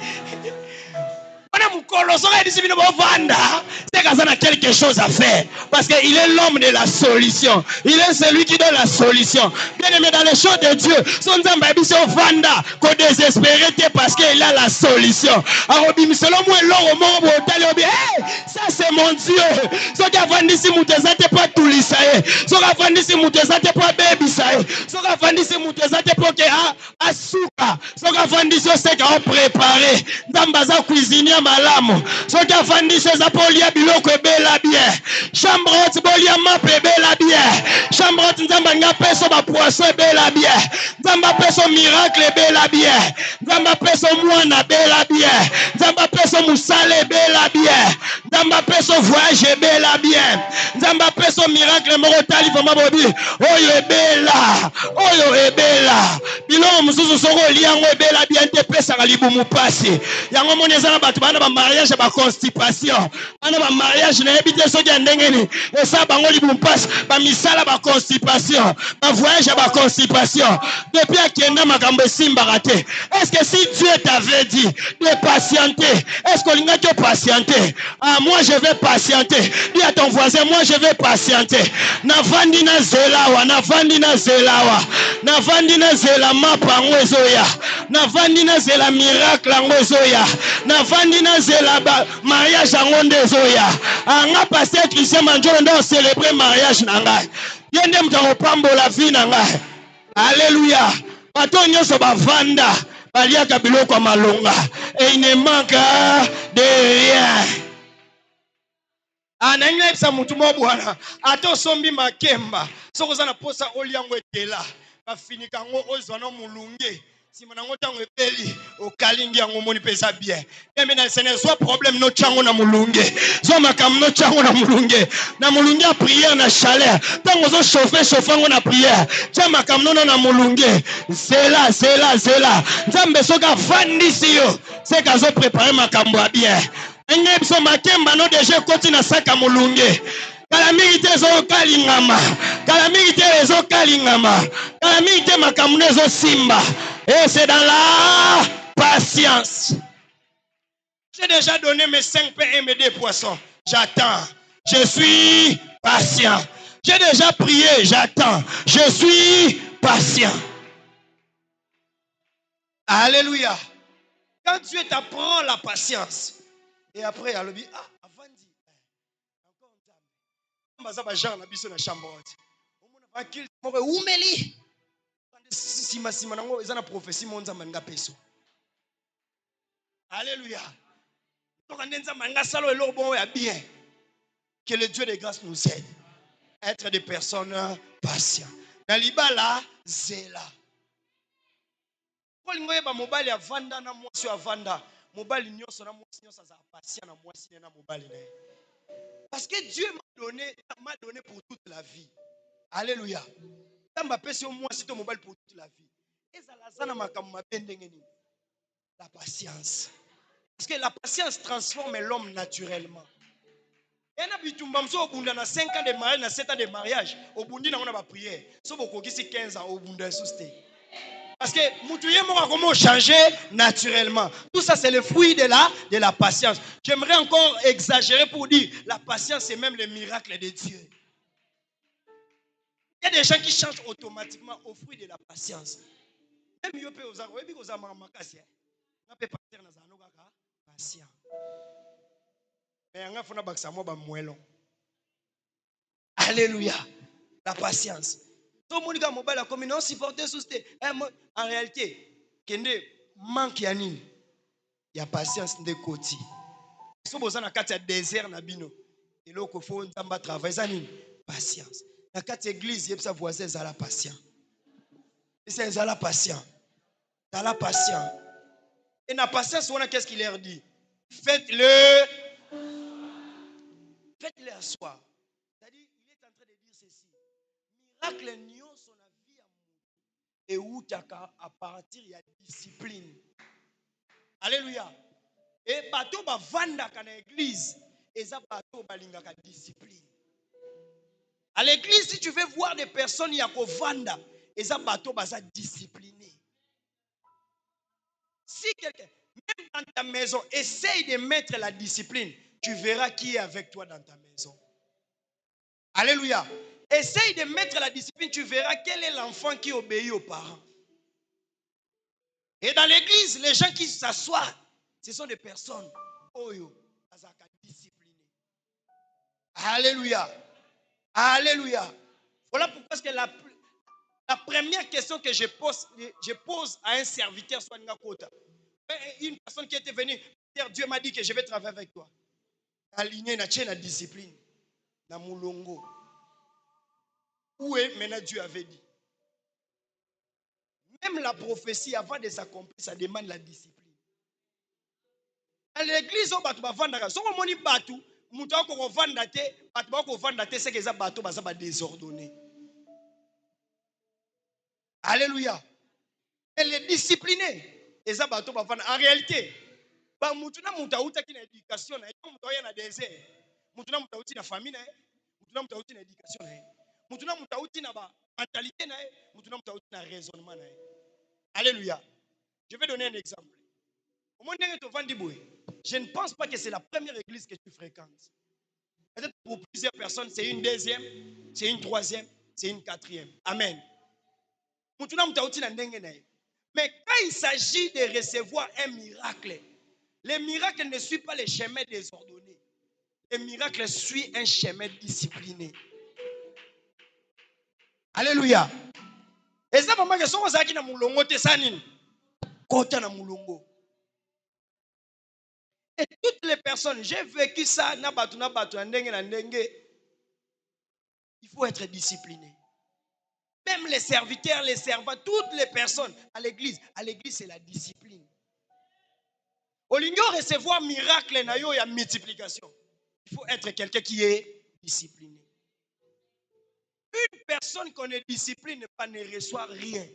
Bana mukolo so ka disibino bo vanda, c'est qu'il a quelque chose à faire. Parce qu'il est l'homme de la solution. Il est celui qui donne la solution. Bien aimé, dans les choses de Dieu, son Zamba biso vanda, qu'on désespéré parce qu'il a la solution. Alors, selon moi, ça c'est mon Dieu. Ce qui a vendu si moutezate pas tout l'Israël. Ce qui a vendu si moutezate pas baby Israël. Ce qui a vendu si moutezate pas que a souka. Ce qui a vendu c'est qu'on préparé. Zambaza cuisinier malamu. Ce qui a vendu c'est ça pour lier biloko bela bien. Chambre haute bolia mape bela bien. Chambre haute nzamba peso ba poisson bela bien. Nzamba peso miracle bela bien. Nzamba peso mwana bela bien. Nzamba peso musale bela bien. Nzamba peso voyage bela bien. Nzamba peso miracle morotali fama bobi. Oyo ebela. Oyo ebela. Bilo mususu soko liango ebela bien te pesa kalibumu pasi. Yango moneza na batu bana ba mariage ba constipation. Bana ba mariage na ebite soki ndengeni. Esa bango libumu pasi ba misala ba constipation. Ba voyage ba constipation. Depuis akenda makambo simba raté. Est-ce que si Dieu t'avait dit de patienter, est-ce qu'on a que patienter? Ah, moi je vais patienter. Dis à ton voisin, moi je vais patienter. Navandi na zelawa, navandi na zelawa. Navandi na zela mapa ngwezoya. Navandi na zela miracle ngwezoya. Navandi na zela mariage ngondezoya. Anga pasteur Christian Manjolo ndo célébrer mariage na ngai. Yende mtango pambola vie na ngai. Alléluia. Bato nyonso bavanda baliaka biloko malonga et il ne manque de rien. Ananya epsa mutu mo bwana ato sombi makemba soko za na posa oliango etela bafinika ngo ozwana mulunge sima nango tango epeli okalingi yango moni pesa bien mais na sene soit problème no chango na mulunge zo makam no chango na mulunge a prière na chaleur tango zo chauffer ngo na prière cha makam no na mulunge zela nzambe soka fandisi yo c'est ka zo préparer makambo a bien Engepso makemba no deje koti na saka mulunge. Kalamite zo kalingama. Kalamite zo kalingama. Kalamite makamune zo simba. Et c'est dans la patience. J'ai déjà donné mes 5 pains et mes 2 poissons. J'attends. Je suis patient. J'ai déjà prié. J'attends. Je suis patient. Alléluia. Quand Dieu t'apprend la patience, et après, elle dit, avant dit, encore un temps. Je vais aller dans la chambre. Je vais aller dans la prophétie. Alléluia. Que le Dieu de grâce nous aide à être des personnes patientes. Dans l'ibala, zela. Quand on a mobile à vanda na mwasi à vanda, mobile nyonso na mwasi nyonso za patient na mwasi na mobile na. Parce que Dieu m'a donné pour toute la vie. Alléluia. Tamba pesi mwasi to mobile pour toute la vie. Ezalazana makambo mabendengeni. La patience. Parce que la patience transforme l'homme naturellement. Et na bitumba mso obunda na 5 ans de mariage na 7 ans de mariage, obundi na ona ba prière. So bokokisi 15 ans obunda susté. Parce que Moutouye m'a comment changer naturellement. Tout ça, c'est le fruit de la patience. J'aimerais encore exagérer pour dire la patience, c'est même le miracle de Dieu. Il y a des gens qui changent automatiquement au fruit de la patience. Même si vous avez patient. Alléluia. La patience. Tout le monde a mobile à communion supporter souster. En réalité, kende manque yanine. Il y a patience de côté. Si vous avez un désert na bino, et là qu'il faut nzamba travailler zanine patience. Na kati église, il y a voisin za la patient. C'est za la patient. Za la patient. Et na patience, on a qu'est-ce qu'il leur dit? Faites-le à soi. C'est-à-dire, il est en train de dire ceci. Miracle nion son vie à moi. Et où à partir il y a discipline. Alléluia. Et bateau ba vanda kana église. Et ça bateau ba linga ka discipline. À l'église, si tu veux voir des personnes, il y a ko vanda. Et ça bateau ba ça discipliné. Si quelqu'un, même dans ta maison, essaye de mettre la discipline. tu verras qui est avec toi dans ta maison. Alléluia. Essaye de mettre la discipline, tu verras quel est l'enfant qui obéit aux parents. Et dans l'église, les gens qui s'assoient, ce sont des personnes disciplinées. Alléluia. Alléluia. Voilà pourquoi est-ce que la première question que je pose à un serviteur, soit une personne qui était venue dire, Dieu m'a dit que je vais travailler avec toi. Aligné na la discipline. Na mulongo. Où est maintenant Dieu avait dit? Même la prophétie, avant de s'accomplir, ça demande la discipline. Dans l'église, on va vendre. Si on moni batu, muta ko vendre te, batu ba ko vendre te, c'est que ça bateau ba ça ba désordonné. Alléluia. Elle est disciplinée. Et ça bateau ba vendre. En réalité, ba mutu na muta uta ki na éducation na, muta ya na désert. Mutu na muta uti na famille na, mutu na muta uti na éducation na. Mutu na muta uti na ba mentalité na, mutu na muta uti na raisonnement na. Alléluia. Je vais donner un exemple. Au moment où je ne pense pas que c'est la première église que tu fréquentes. Peut-être pour plusieurs personnes, c'est une deuxième, c'est une troisième, c'est une quatrième. Amen. Mais quand il s'agit de recevoir un miracle, les miracles ne suivent pas les chemins désordonnés. Les miracles suivent un chemin discipliné. Alléluia. Et ça, maman, que son zaki na mulongo te sanin. Kota na mulongo. Et toutes les personnes, j'ai vécu ça, il faut être discipliné. Même les serviteurs, les servants, toutes les personnes à l'église c'est la discipline. Au lieu de recevoir miracle, il y a multiplication. Il faut être quelqu'un qui est discipliné. Une personne qu'on est discipliné ne reçoit rien.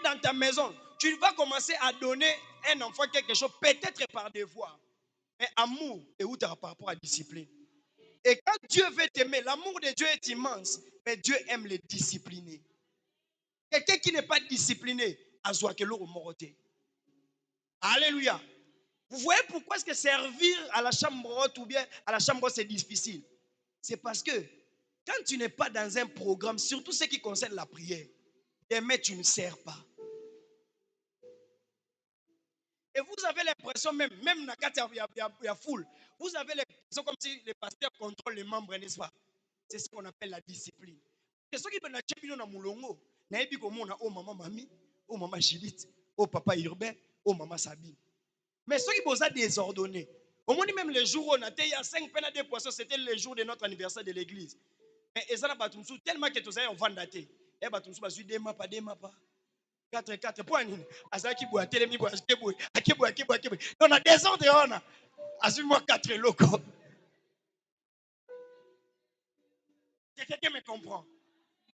Dans ta maison, tu vas commencer à donner un enfant quelque chose, peut-être par devoir. Mais amour est où par rapport à discipline. Et quand Dieu veut t'aimer, l'amour de Dieu est immense, mais Dieu aime les disciplinés. Quelqu'un qui n'est pas discipliné, a Zouakelo Moroté. Alléluia. Vous voyez pourquoi est-ce que servir à la chambre haute ou bien à la chambre haute c'est difficile? C'est parce que quand tu n'es pas dans un programme, surtout ce qui concerne la prière, demain tu ne sers pas. Et vous avez l'impression même dans la foule, vous avez l'impression comme si les pasteurs contrôlent les membres, n'est-ce pas? C'est ce qu'on appelle la discipline. C'est ce qui donne la chébino na mulongo. Na ebi ko mona oh maman Mami, oh maman Gilite, oh papa Urbain, oh maman Sabine. Mais ceux qui posent désordonné. Au moins même les jours où on a il y a 5 peines à 2 poissons, c'était le jour de notre anniversaire de l'église. Mais ezana batumsu tellement que tous ont vendaté. Et batumsu ba suis des mapa. 4 points. Azaki boa telemi boa akeboa. On a désordre on a. Assume-moi 4 locaux. Quelqu'un me comprend.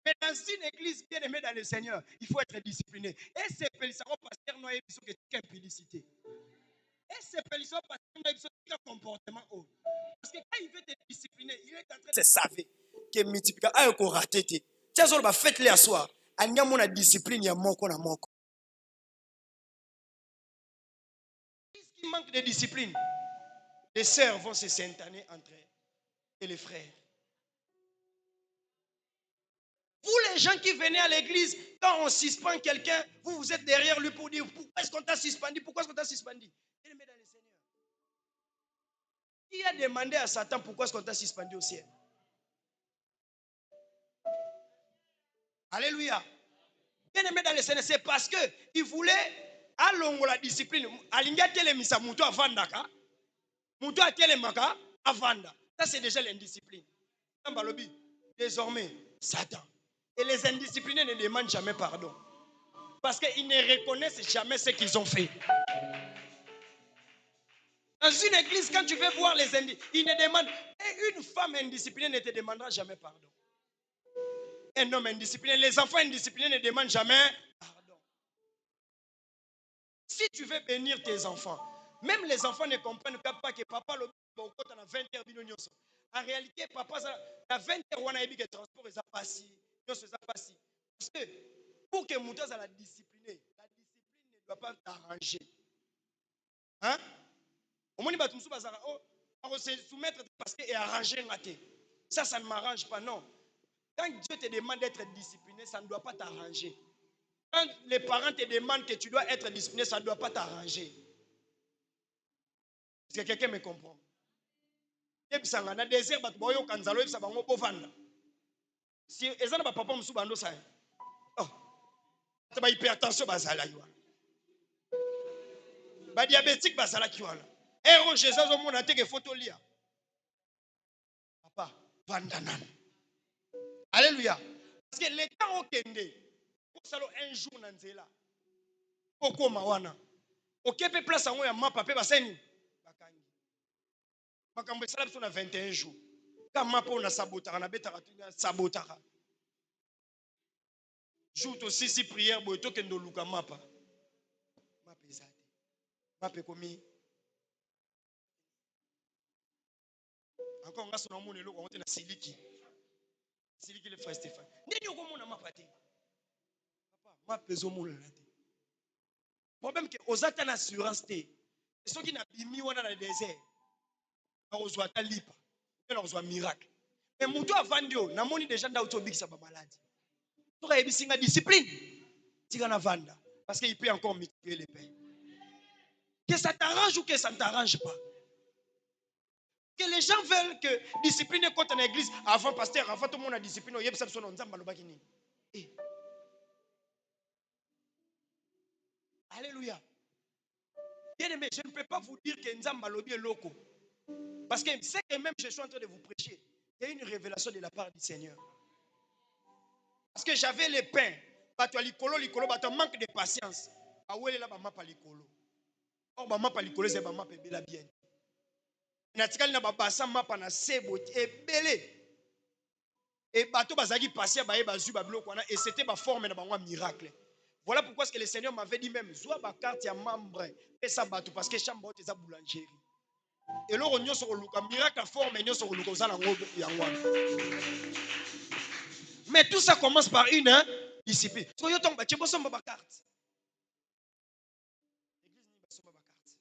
Mais dans une église bien aimée dans le Seigneur, il faut être discipliné. Et c'est Pélisaro pasteur noyé qui est impudicité. Et c'est Pélisaro pasteur noyé qui est comportement haut. Parce que quand il veut te discipliner, il est en train de savoir que multiplication a encore raté. Tiens, on va faire les asseoir. Il y a mon discipline, il y a mon qu'on a mon. Qui manque de discipline, les sœurs vont se s'interner entre elles et les frères. Vous, les gens qui venez à l'église, quand on suspend quelqu'un, vous êtes derrière lui pour dire pourquoi est-ce qu'on t'a suspendu? Pourquoi est-ce qu'on t'a suspendu? Il le met dans le Seigneur. Qui a demandé à Satan pourquoi est-ce qu'on t'a suspendu au ciel? Alléluia. Bien aimé dans le Seigneur, c'est parce qu'il voulait alongo la discipline. Alinga telemisa muto avandaka. Muto a telemaka avanda. Ça c'est déjà l'indiscipline. Désormais, Satan. Et les indisciplinés ne demandent jamais pardon. Parce qu'ils ne reconnaissent jamais ce qu'ils ont fait. Dans une église, quand tu veux voir les indisciplinés, ils ne demandent. Et une femme indisciplinée ne te demandera jamais pardon. Un homme indiscipliné, les enfants indisciplinés ne demandent jamais pardon. Si tu veux bénir tes enfants, même les enfants ne comprennent pas que papa le a 20 heures. En réalité, papa a 20 heures on a dit que transport est passé. Parce que pour que Moutas a la discipline ne doit pas t'arranger. Hein? Au se soumettre parce qu'il est arrangé. Ça ne m'arrange pas, non. Quand Dieu te demande d'être discipliné, ça ne doit pas t'arranger. Quand les parents te demandent que tu dois être discipliné, ça ne doit pas t'arranger. Est-ce que quelqu'un me comprend? Dans le désert, si ils ont papa musu bando ça. Oh, c'est ba hypertension bazala yo. Ba diabétique bazala ki wana. Héros Jésus au monde ate que photo lia. Papa, vandanan. Alléluia. Parce que les temps au kende, pour salo un jour na nzela. Poko mawana. Okepe place en ya mapa pe baseni. Bakangi. Makambo sala biso na 21 jours. Quand mapa on a sabotaka na betaka sabotaka. Jour aussi si prière boy to kendo luka mapa. Mapa ezate. Mapa komi. Encore on a son nom lelo on na siliki. Siliki le frère Stéphane. Ndeni okomona mapa te. Papa, mapa ezomola te. Problème que ozata na assurance te. Ceux qui n'a bimi wana na désert. Na ozwa ta lipa. Na ozwa miracle. Mais mutu avandio na moni déjà nda utobikisa ba maladie. Toka yebisinga discipline. Tika na vanda parce qu'il peut encore multiplier les pains. Que ça t'arrange ou que ça ne t'arrange pas. Que les gens veulent que discipline quand on est église avant pasteur avant tout le monde a discipline yebisa biso na nzamba lobaki nini. Alléluia. Bien-aimé, je ne peux pas vous dire que nzamba lobi est loco. Parce que c'est que même je suis en train de vous prêcher, il y a une révélation de la part du Seigneur. Parce que j'avais les pains. Bato likolo, bato manque de patience. Awele la ba mapa likolo. Or ba mapa likolo c'est ba mapa bela bien. Natikali na ba basa mapa na sebo ebele. Et bato bazaki passer ba yebazu ba bloko wana et c'était ba forme na ba miracle. Voilà pourquoi que le Seigneur m'avait dit même zoa ba carte ya membre et ça bato parce que chambre haute eza boulangerie. Et là, on sur le miracle à forme, on sur le mais tout ça commence par une discipline. So yo tomba tu bosso ba carte. L'église ni bosso ba carte.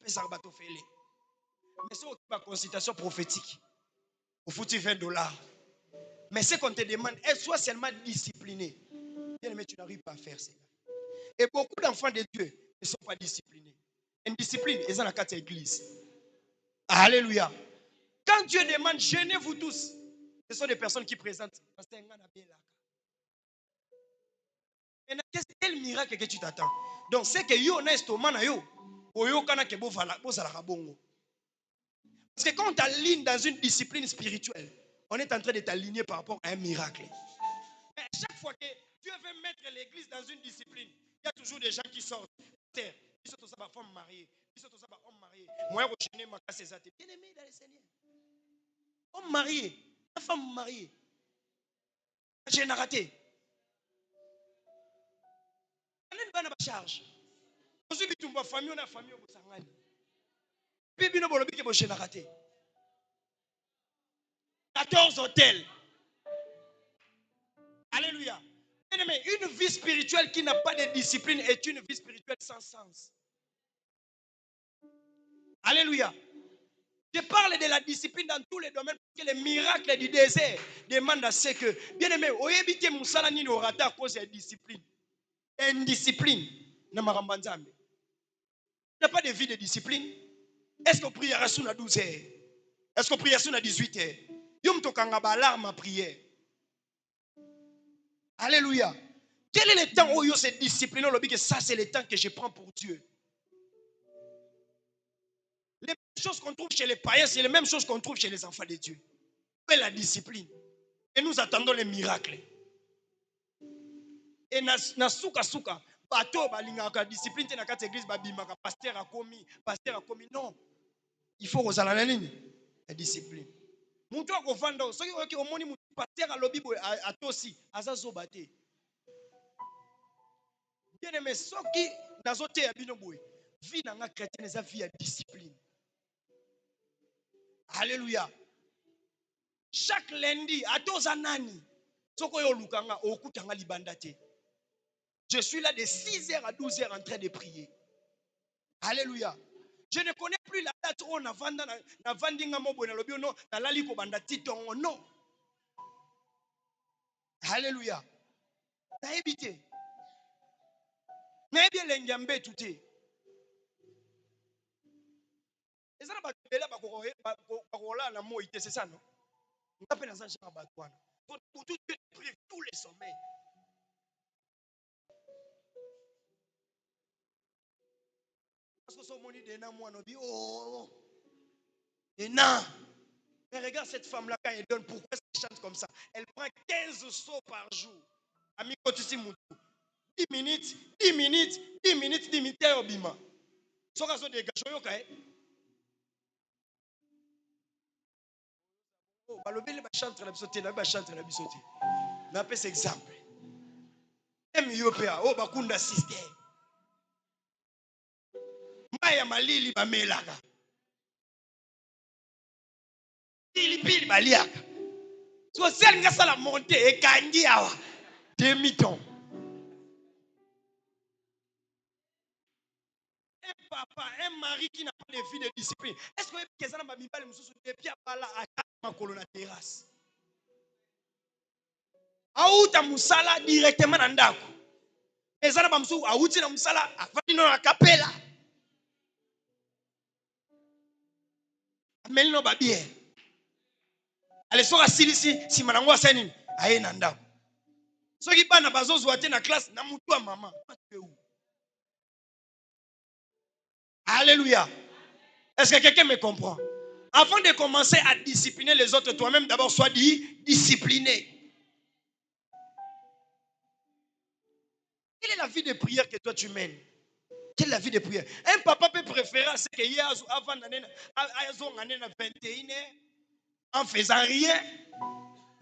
Pesa bato fele. Mais c'est une consultation prophétique. Au foutu $20. Mais ce qu'on te demande, sois seulement discipliné. Bien aimé, tu n'arrives pas à faire cela. Et beaucoup d'enfants de Dieu ne sont pas disciplinés. Une discipline, ils ont la carte église. Alléluia. Quand Dieu demande, gênez-vous tous. Ce sont des personnes qui présentent. Quel miracle que tu t'attends? Donc, c'est que yo na estomac na yo. Oyo kana ke bo zala bongo. Parce que quand on t'aligne dans une discipline spirituelle, on est en train de t'aligner par rapport à un miracle. Mais à chaque fois que Dieu veut mettre l'église dans une discipline, il y a toujours des gens qui sortent. Ils sont tous femmes mariées. Ils sont tous hommes mariés. Moi, je n'ai pas cassé ça. Bien aimé dans le Seigneur. Homme marié, femme mariée. J'ai raté. On a une bonne charge. On a une famille, on a une famille. Puis, on a une bonne raté. 14 hôtels. Alléluia. Une vie spirituelle qui n'a pas de discipline est une vie spirituelle sans sens. Alléluia. Je parle de la discipline dans tous les domaines parce que les miracles du désert demandent à ce que, bien aimé, oyebite musala nini orata à cause de la discipline. Indiscipline. Il n'y a pas de vie de discipline. Est-ce qu'on prie à 12 heures? Est-ce qu'on prie à 18 heures? Yom tokanga ba alarme à prière. Alléluia. Quel est le temps où yo se discipline? Ça c'est le temps que je prends pour Dieu. Les mêmes choses qu'on trouve chez les païens, c'est les mêmes choses qu'on trouve chez les enfants de Dieu. C'est la discipline. Et nous attendons les miracles. Et na souka souka, bateau balingaka discipline te na kati église babimaka pasteur a commis, non. Il faut aux alananine la discipline. Mutu akovanda soki oki omoni mutu pasteur a lobi boy atosi azazo bate. Bien aimé soki nazote ya bino boy, vie na nga chrétienne eza vie ya discipline. Alléluia. Chaque lundi, à Tozanani, je suis là de 6h à 12h en train de prier. Alléluia. Je ne connais plus la date où on a vendu na vendinga mobo na lobio no na lali ko banda titongo non. Alléluia. T'as évité. Mais bien l'engambe tout est. Et ça n'a pas de là bakola na mo ité c'est ça non. On appelle ça genre batouane. Pour tout prive tous les sommets. Parce que son moni de na moi no bi oh. Et non. Mais regarde cette femme-là quand elle donne, pourquoi elle chante comme ça? Elle prend 15 sauts par jour. Ami Kotisi Moutou. 10 minutes, 10 minutes, 10 minutes, 10 minutes, et obima. So ka so de gacho yoka. Oh, balobele ba chanter la bisoté, na ba chanter la bisoté. Na pese exemple. Em yopea, oh bakunda sister. Maya malili ba melaka. Pili baliaka. So celle nga sala monter e kangi awa. Demi-temps. Un papa, un mari qui n'a pas de vie de discipline. Est-ce que les gens n'ont pas depuis à la terrasse? Aouta musala directement dans ndako. Les gens n'ont pas aouti na musala afadi na capella. Ameli no babie. Ale soka silisi si manango asani aye na ndako. Soki bana bazozo ate na classe na mutu wa mama. Alléluia. Est-ce que quelqu'un me comprend? Avant de commencer à discipliner les autres, toi-même d'abord sois discipliné. Quelle est la vie de prière que toi tu mènes? Quelle est la vie de prière? Un papa peut préférer à ce que hier avant l'année 21 en faisant rien,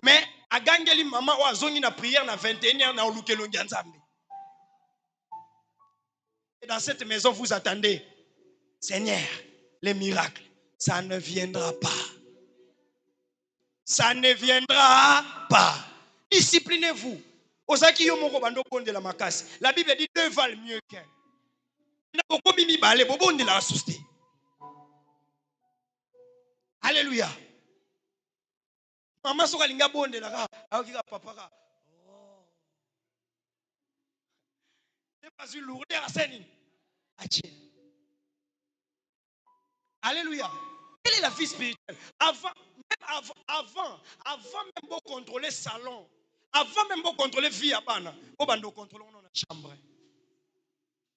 mais à gagner maman ou à zone na prière na 21 na olukelo nzambe. Et dans cette maison vous attendez, Seigneur, les miracles, ça ne viendra pas. Ça ne viendra pas. Disciplinez-vous. La Bible dit deux valent mieux qu'un. Alléluia. Maman soka linga bonde la ka papa ka. Oh. C'est pas une lourdeur à scène. Alléluia. Quelle est la vie spirituelle? Avant même de contrôler le salon, avant même de contrôler la vie à Bana, on va contrôler la chambre.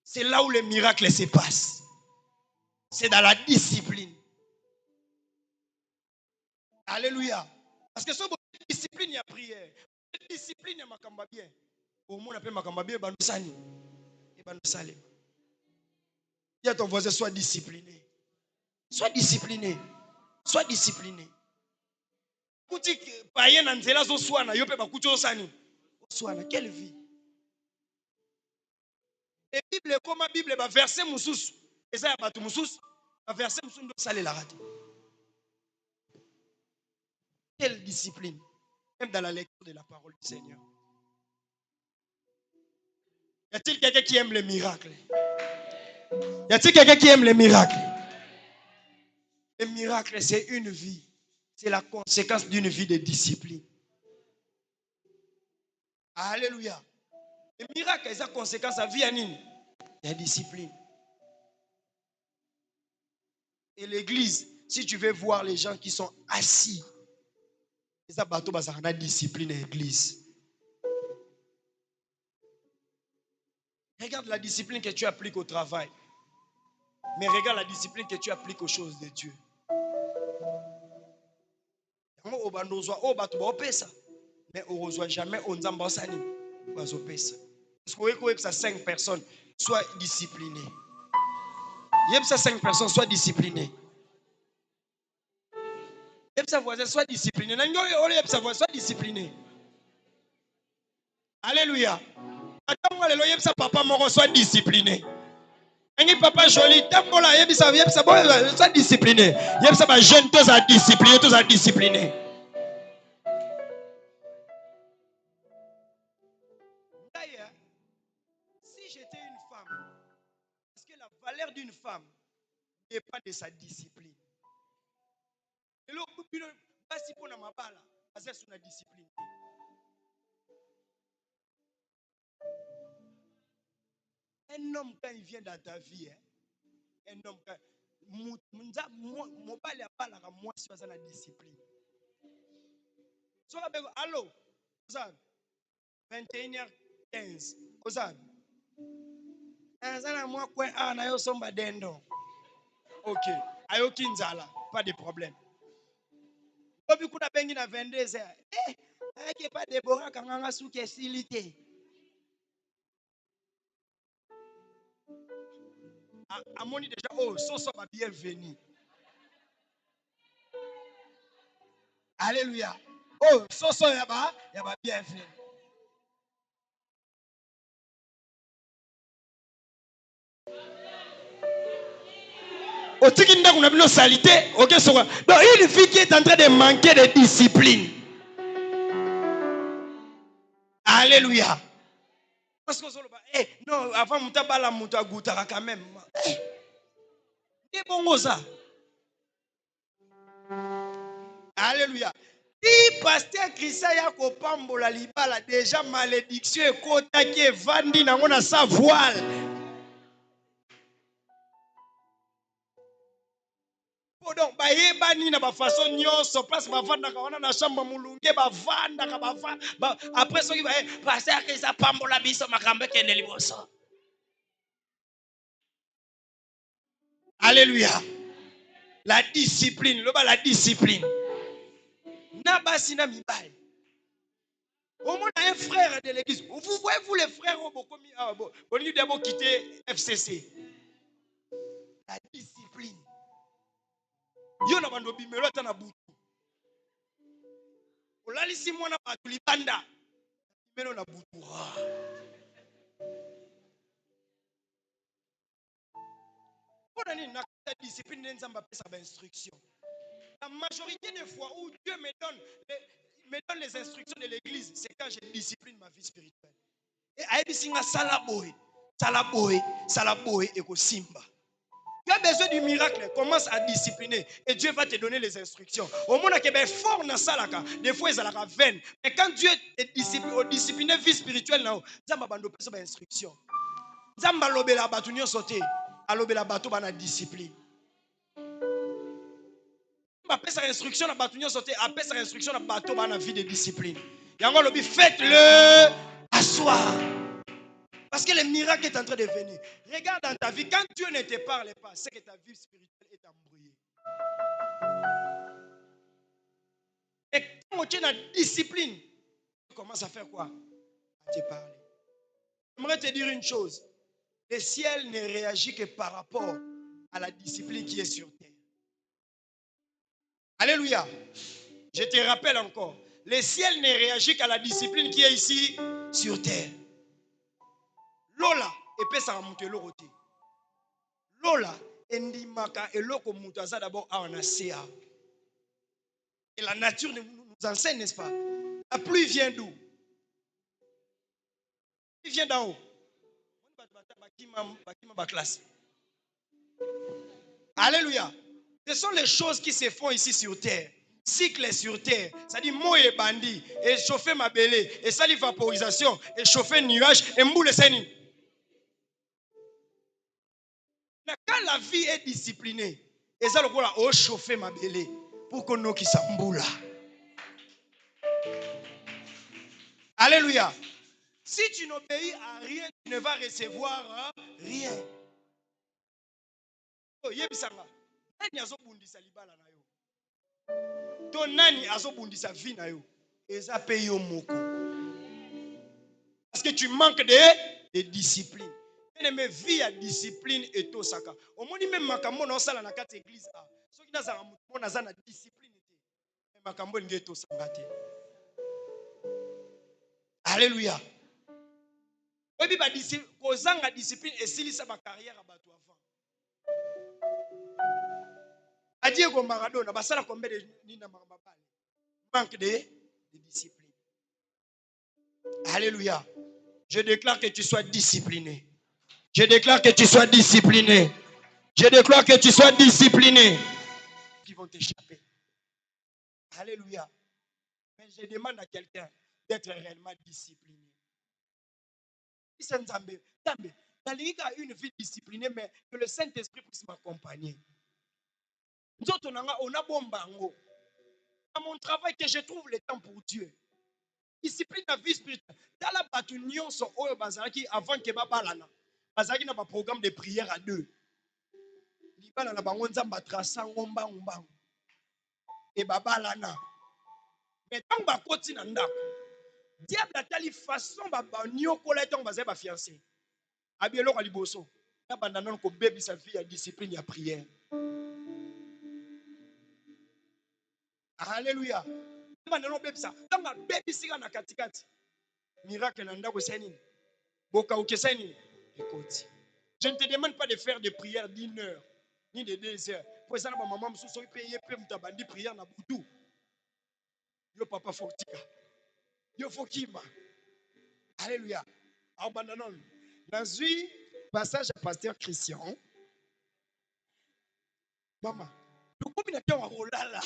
C'est là où les miracles se passent. C'est dans la discipline. Alléluia. Parce que si la discipline, il y a prière. La discipline, il y a makamba bien. Au monde appelle makamba bien, bandosani. Et bandosale. Dis à ton voisin, sois discipliné. Sois discipliné. Sois discipliné. Kuti païen na nzela zo swana yo pe bakuti osani. Swana quelle vie. Et Bible comme Bible ba verset mususu. Eza ya batu mususu. Ba verset mususu ndo sale la radio. Quelle discipline. Même dans la lecture de la parole du Seigneur. Y a-t-il quelqu'un qui aime les miracles? Y a-t-il quelqu'un qui aime les miracles? Les miracles, c'est une vie. C'est la conséquence d'une vie de discipline. Alléluia. Les miracles, c'est la conséquence de la vie à nini? La discipline. Et l'église, si tu veux voir les gens qui sont assis, c'est ça bateau basara na discipline et l'église. Regarde la discipline que tu appliques au travail. Mais regarde la discipline que tu appliques aux choses de Dieu. Mais on ne reçoit jamais on zambasani. Parce que 5 personnes soient disciplinées. Il y a 5 personnes soient disciplinées. Il y a voisin soit discipliné. Il y a soit discipliné. Alléluia. Attends, il y a papa moro soit discipliné. Un papa joli, tambola, il y a soit discipliné. Il y a jeune tous à discipliner, tous à discipliner. D'ailleurs, si j'étais une femme, parce que la valeur d'une femme dépend de sa discipline. Et là, si on a ma balle, c'est sur la discipline. Un homme, quand il vient dans ta vie, un homme, quand mon balle a balle à moi, si on a la discipline. Allô, 21h15. Ozan. Moi, quoi, na yo somba dendo. Ok. Ayo kinzala, pas de problème. Obi kuna bengi na 22h. Ayake pas Déborah kanganga souke silité. Amoni déjà, oh, soso ba bienvenue. Alléluia. Oh, soso yaba bienvenue. Au tikinda kuna bino salité, ok, so. Donc une fille qui est en train de manquer de discipline. Alléluia. Parce que non, avant mutabala muta gutara quand même. C'est bon ça. Alléluia. Si pasteur Christa ya kopambola libala déjà malédiction ekota ki evandi nango na sa voile. Donc bayebani na ba façon nyonso place bavanda ka wana na shamba mulunge bavanda ka bavanda après soki ba pasteur Christa pambola biso makambe kende liboso. Alléluia. La discipline, la discipline. Na basi na mibali. Au moins un frère de l'église. Vous voyez, vous les frères, vous avez d'abord quitté FCC. La discipline. Yo na bando bimelo ta na butu. Olalisi mwana batu libanda. Bimelo na butu. Pour donner une discipline nzamba pesa ba instruction. La majorité des fois où Dieu me donne les instructions de l'église, c'est quand je discipline ma vie spirituelle. Et ayebisinga salaboy et ko simba. Tu as besoin du miracle, commence à discipliner et Dieu va te donner les instructions. Au monde qui est fort dans salaka, des fois ils ont la veine. Mais quand Dieu est discipliné vie spirituelle là, Zamba bando pesa ba instruction. Zamba lobela batu nyo sauté, alobela batu bana discipline. Zamba pesa instruction na batu nyo sauté, apesa instruction na batu bana vie de discipline. Yango lobi faites-le à soir. Parce que le miracle est en train de venir. Regarde dans ta vie, quand Dieu ne te parle pas, c'est que ta vie spirituelle est embrouillée. Et quand tu as une discipline, tu commences à faire quoi? À te parler. J'aimerais te dire une chose. Le ciel ne réagit que par rapport à la discipline qui est sur terre. Alléluia. Je te rappelle encore. Le ciel ne réagit qu'à la discipline qui est ici sur terre. Lola, et ça remonte l'autre. Lola, endimaka eloko mutu aza d'abord a onasea. Et la nature nous enseigne, n'est-ce pas? La pluie vient d'où? Il vient d'en haut. Alléluia. Ce sont les choses qui se font ici sur terre. Cycle sur terre. C'est-à-dire, moi et bandit, et chauffer ma belée, et ça l'évaporisation, et chauffer nuage, et mboule seni. Quand la vie est disciplinée, et ça le voilà, oh chauffer ma belée, pour qu'on qui s'amboula. Alléluia. Si tu n'obéis à rien, tu ne vas recevoir rien. Oh, yebisanga. Nani azobundisa libala na yo? To nani azobundisa vie na yo? Eza pe yo moko. Parce que tu manques de discipline. Bien-aimé, vie à discipline et tout ça. Au moins même makambo na osala na kati église a. Soki nazala mutu na za na discipline te. Makambo nge to sanga te. Alléluia. Obi ba discipline, kozanga discipline esilisa ba carrière bato avant. Adiego Maradona, basala combien de nina mabale. Manque de discipline. Alléluia. Je déclare que tu sois discipliné. Je déclare que tu sois discipliné. Je déclare que tu sois discipliné. Qui vont t'échapper. Alléluia. Mais je demande à quelqu'un d'être réellement discipliné. C'est Nzambe. Nzambe. A une vie disciplinée, mais que le Saint-Esprit puisse m'accompagner. On a bon bango. Dans mon travail, que je trouve le temps pour Dieu. Discipline la vie spirituelle. Dans la bataille, sur Oyo Bazaraki, avant que Babalana, Bazaraki n'a pas programme de prière à deux. Libala na bango Nzamba trasa ngomba ngomba. Et Babalana. Mais tant que bakoti na ndako, diable a tali façon baba nyokola tant bazé ba fiancé. Abielo ka liboso. Na bandana ko baby sa fille à discipline ya prière. Alléluia. Bandana baby ça. Tant ba baby sika na katikati. Miracle na ndako seni. Boka ukeseni. Écoute. Je ne te demande pas de faire des prières d'1 heure ni de 2 heures. Pour ça, ma maman me soucie payer peu m'tabandi prière na boudou. Yo papa fortika. Yo fokima. Alléluia. Abandonne. Dans un passage à pasteur Christian. Maman, le combinateur en rolala.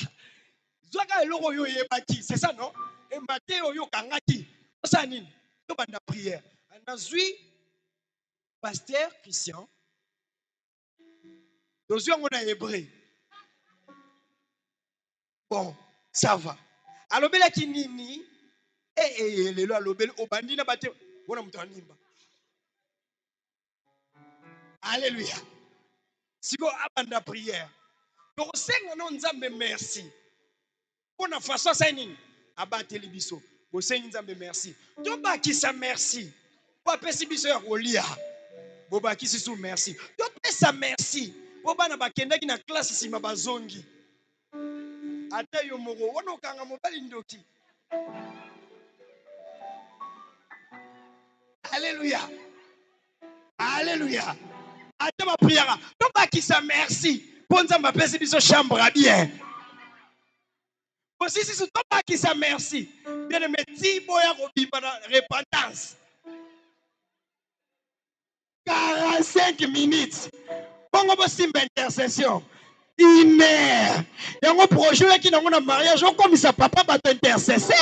Zoga eloro yo yebaki, c'est ça non? Et Matteo yo kangaki. Ça nini? Yo banda prière. Dans un pasteur Christian. Dans un on a hébreu. Bon, ça va. Alors bela kinini lelo alobeli obandi na bate bona mutu animba. Alléluia. Siko abanda prière. Donc senga non Nzambe merci. Pour la façon ça nini abateli biso. Bo senga Nzambe merci. To bakisa merci. Bo apesi biso ya kolia. Bo bakisi sou merci. To pesa merci. Bo bana bakendaki na classe sima bazongi. Ata yo moko wana okanga mobali ndoki. Alléluia. Alléluia. Ata ma prière. To bakisa merci. Pour Nzambe apesi biso chambre à bien. Aussi si to bakisa merci. Bien aimé Tibo ya kobimba na repentance. 45 minutes. Bongo bo simba intercession. 1 heure. Yango projet qui n'a pas mariage, on comme ça papa va t'intercesser.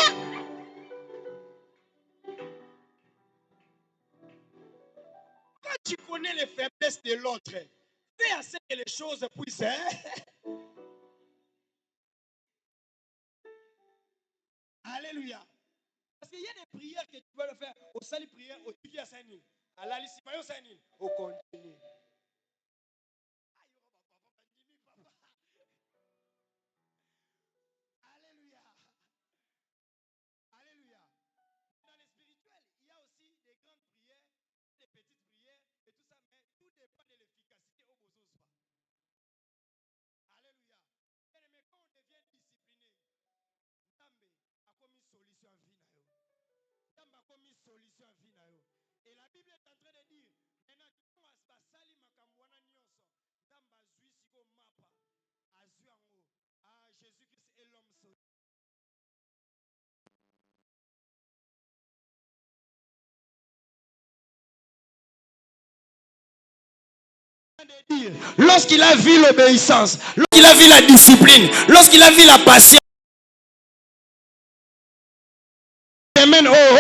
Quand tu connais les faiblesses de l'autre, fais assez que les choses puissent. Alléluia. Parce qu'il y a des prières que tu peux le faire. Au salut prière, au Tivia Sani. À la Lissipayo Sani. Au continu. Alléluia. Alléluia. Dans les spirituels, il y a aussi des grandes prières, des petites prières et tout ça, mais tout dépend de l'efficacité au besoin. Alléluia. Mais quand on devient discipliné, Nzambe a comme une solution à vie. Nzambe a comme une solution à vie. Et la Bible est en train de dire, maintenant, basali makamwana nyonso, Nzambe azui siko mapa, azui ango, Jésus-Christ est l'homme sauvé. Lorsqu'il a vu l'obéissance, lorsqu'il a vu la discipline, lorsqu'il a vu la patience,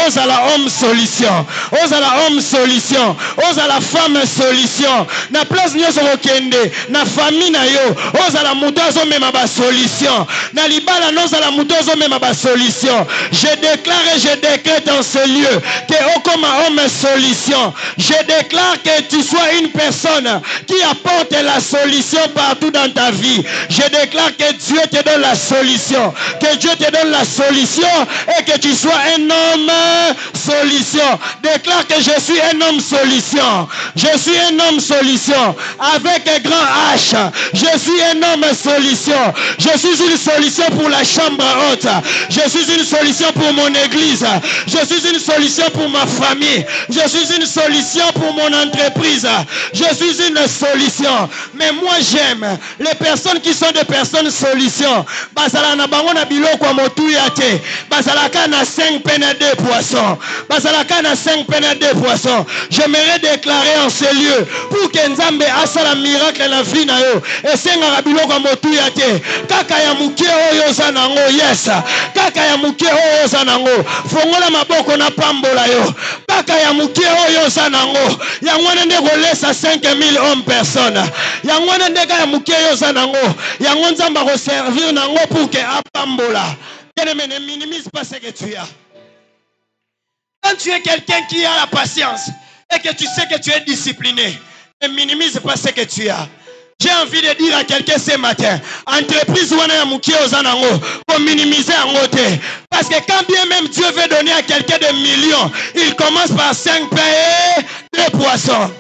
ose à la homme solution, ose à la homme solution, ose à la femme solution. Na place nyoso okende, na famille na yo, ose à la mutozo même ba solution. Na libala nos à la mutozo même ba solution. Je déclare et je décrète en ce lieu que comme homme solution. Je déclare que tu sois une personne qui apporte la solution partout dans ta vie. Je déclare que Dieu te donne la solution, que Dieu te donne la solution et que tu sois un homme solution. Déclare que je suis un homme solution. Je suis un homme solution. Avec un grand H. Je suis un homme solution. Je suis une solution pour la chambre haute. Je suis une solution pour mon église. Je suis une solution pour ma famille. Je suis une solution pour mon entreprise. Je suis une solution. Mais moi j'aime les personnes qui sont des personnes solutions. Basala na bango na biloko motu yate. Basala ka na 5 peine de poisson. poissons. Basalaka na 5 pains na 2 poissons. J'aimerais déclarer en ce lieu pour que Nzambe asala miracle na vie na yo. Esenga biloko motu ya te. Kaka ya muke oyo zanango yes. Kaka ya muke oyo zanango. Fongola maboko na pambola yo. Kaka ya muke oyo zanango. Yangwana nde kolesa 5000 hommes personnes. Yangwana nde ya muke oyo zanango. Yango Nzamba ko servir nango pour que apambola. Bien-aimé, ne minimise pas ce que tu as. Quand tu es quelqu'un qui a la patience et que tu sais que tu es discipliné, ne minimise pas ce que tu as. J'ai envie de dire à quelqu'un ce matin, entreprise wana ya mukie ozanango, pour minimiser en côté. Parce que quand bien même Dieu veut donner à quelqu'un des millions, il commence par 5 pains et 2 poissons.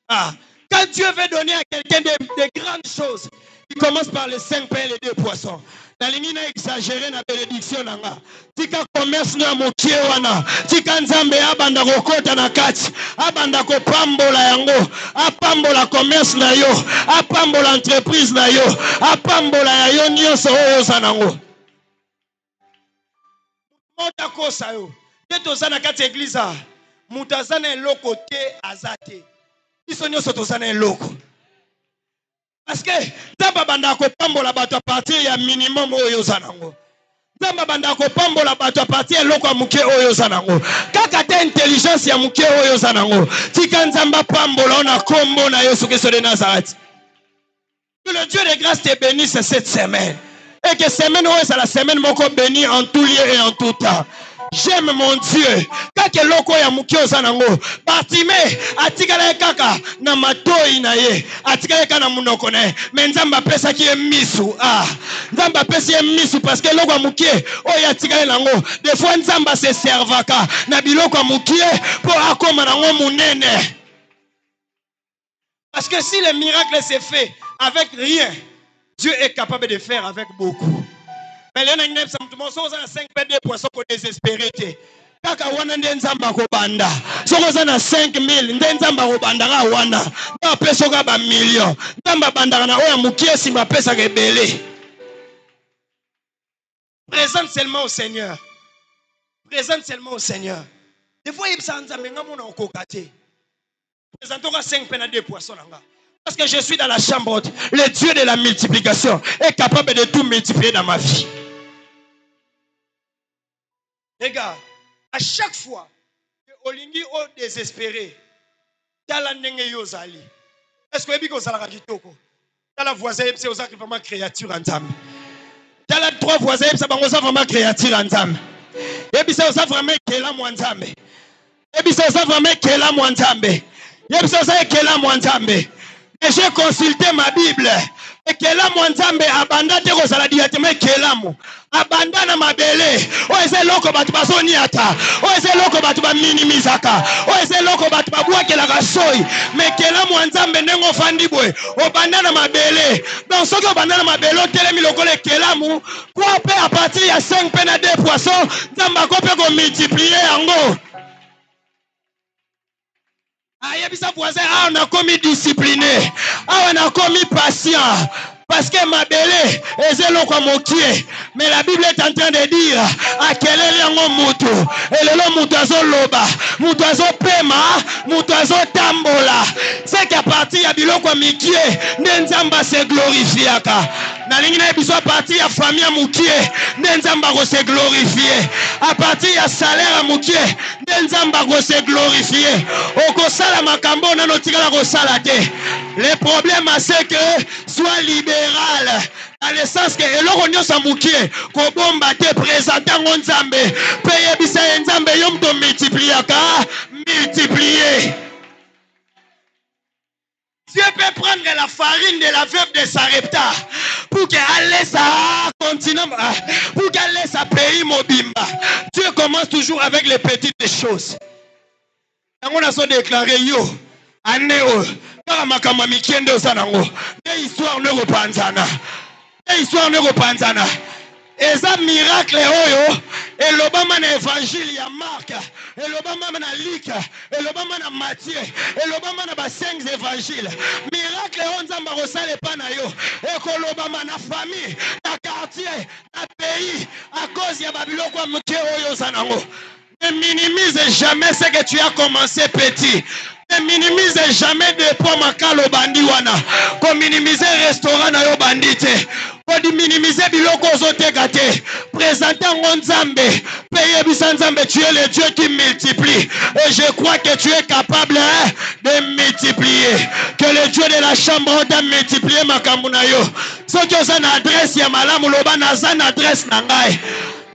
Ah. Quand Dieu veut donner à quelqu'un de grandes choses, il commence par les 5 pains et les 2 poissons. Nalingi na exagéré na bénédiction nanga. Tika commerce na mokie wana. Tika Nzambe abanda kokota na kati. Abanda ko pambola yango. Apambola commerce na yo. Apambola entreprise na yo. Apambola ya yo nyonso oyo zanango. Mota kosa yo. Teto zana kati église. Mutazana eloko te azate. Iso nyonso tozana eloko. Parce que Nzamba banda ko pambola bato à partir ya minimum oyo zanango. Nzamba banda ko pambola bato à partir eloko ya muke oyo zanango. Kaka te intelligence ya muke oyo zanango. Tika Nzamba pambola na kombo na Yesu Kristo de Nazareth. Que le Dieu de grâce te bénisse cette semaine. Et que semaine oyo c'est la semaine moko bénie en tout lieu et en tout temps. J'aime mon Dieu. Kaka loko ya mukio zanango. Bartime atikala kaka na matoi na ye. Atikala kaka na munoko na ye. Mais Nzamba pesa ki misu. Ah. Nzamba pesa ki misu parce que loko mukie oya atikala nango. Des fois Nzamba se servaka na biloko mukie pour akoma nango munene. Parce que si le miracle s'est fait avec rien, Dieu est capable de faire avec beaucoup. Mais les gens qui sont 5 poissons pour désespérer. Kaka wana nde Nzamba ko banda. Soko na 5000 nde Nzamba ko banda ka wana. Na peso ka ba million. Nzamba banda na oya mukie simba pesa ke belé. Présente seulement au Seigneur. Présente seulement au Seigneur. Des fois il s'en Nzamba ngamona okokate. Présente-toi 5 pains à 2 poissons là. Parce que je suis dans la chambre haute. Le Dieu de la multiplication est capable de tout multiplier dans ma vie. Les gars, à chaque fois que Olingi o désespéré, tala ndenge yozali. Est-ce que ebi ko sala kitoko? Tala voisin c'est oza vraiment créature en Nzambe. Tala 3 voisins c'est bango ça vraiment créature en Nzambe. Ebi c'est oza vraiment kela mo Nzambe. Ebi c'est oza vraiment kela mo Nzambe. Ebi c'est oza kela mo Nzambe. Et j'ai consulté ma Bible. Et Kelamo Nzambe abanda te kozala directement Kelamo. Abanda na mabele. O ese loko batu bazoniata. O ese loko batu ba minimizaka. O ese loko batu ba bwakela kasoi. Mais Kelamo Nzambe nengo fandi boy. Obanda na mabele. Donc ce que obanda na mabele telemi lokole Kelamo. Quoi peut à partir ya 5 pains à 2 poissons, Nzamba ko peut ko multiplier yango. Ayebisa voisin, on a commis discipliné, on a commis patient. Parce que ma belé est zélo comme mokié. Mais la Bible est en train de dire à quel est le moutou. Et le moutazo loba, moutazo pema, moutazo tambola. C'est qu'à partir ya biloko mikié, Nzamba se glorifie aka. Na lingina biso à partir ya famille ya mukié, Nzamba go se glorifier. À partir ya salaire ya mukié, Nzamba go se glorifier. Oko sala makambo na notikala go sala te. Le problème c'est que soit libéré dans le sens que eloko nyosa mukie ko bomba te présentant Nzambe paye bisa Nzambe yom to multiplier. Dieu peut prendre la farine de la veuve de Sarepta pour qu'elle laisse à continent, pour qu'elle laisse à pays mobimba. Dieu commence toujours avec les petites choses. On a déclaré yo aneo kama makama mikiende osanango de histoire ne repanzana eza miracle oyo elobama na évangile ya Marc elobama na Luc elobama na Matthieu elobama na ba 5 évangiles miracle oyo Nzamba kosala epa na yo ekolobama na famille na quartier na pays à cause ya babiloko ya moke oyo osanango Ne minimise jamais ce que tu as commencé petit. Ne minimise jamais de poids makalo bandi wana. Ko minimiser restaurant na yo bandite. Ko minimiser biloko zoteka te. Présenter Nzambe. Payer Nzambe, tu es le Dieu qui multiplie. Et je crois que tu es capable de multiplier. Que le Dieu de la chambre t'a multiplié makambo na yo. So que ça na adresse ya malamu loba na zan adresse na ngai.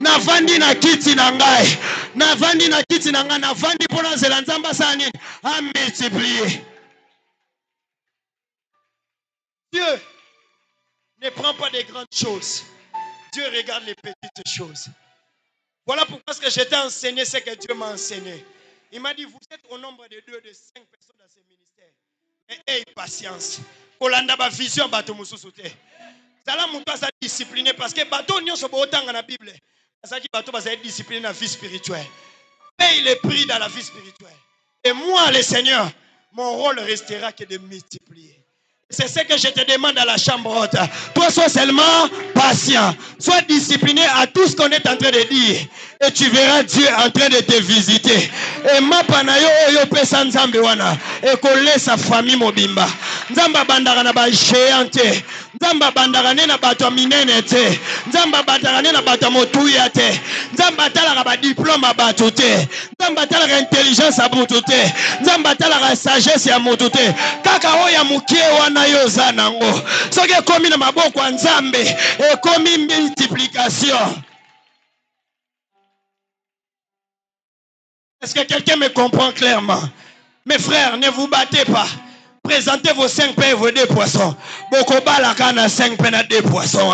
Navandi na kiti na ngai. Navandi na kiti na ngai. Navandi pour nzela Nzamba sani a multiplier. Dieu ne prend pas des grandes choses. Dieu regarde les petites choses. Voilà pourquoi ce que j'étais enseigné, c'est que Dieu m'a enseigné. Il m'a dit, vous êtes au nombre de 2, de 5 personnes dans ce ministère. Mais ayez patience. Kolanda ba vision bato mususu te. Zala muto asa discipliné parce que bato nyonso bo otanga na Bible. Ça qui bateau va être discipliné dans la vie spirituelle. Paye les prix dans la vie spirituelle. Et moi, le Seigneur, mon rôle restera que de multiplier. C'est ce que je te demande à la chambre haute. Toi, sois seulement patient. Sois discipliné à tout ce qu'on est en train de dire. Et tu verras Dieu en train de te visiter. Et ma panayo yo pesa Nzambe wana. Et qu'on laisse sa famille mobimba. Nzamba bandara na ba géante. Nzamba bandara na bato minene te. Nzamba bandara na bato motuya te. Nzamba tala ba diplôme bato te. Nzamba tala intelligence a bato te. Nzamba tala sagesse ya moto te. Kaka oya mukie wana yo zanango. Soki komi na maboko ya Nzambe et komi multiplication. Est-ce que quelqu'un me comprend clairement? Mes frères, ne vous battez pas. Présentez vos 5 pains et vos 2 poissons. Bokoba la kana 5 pains et 2 poissons.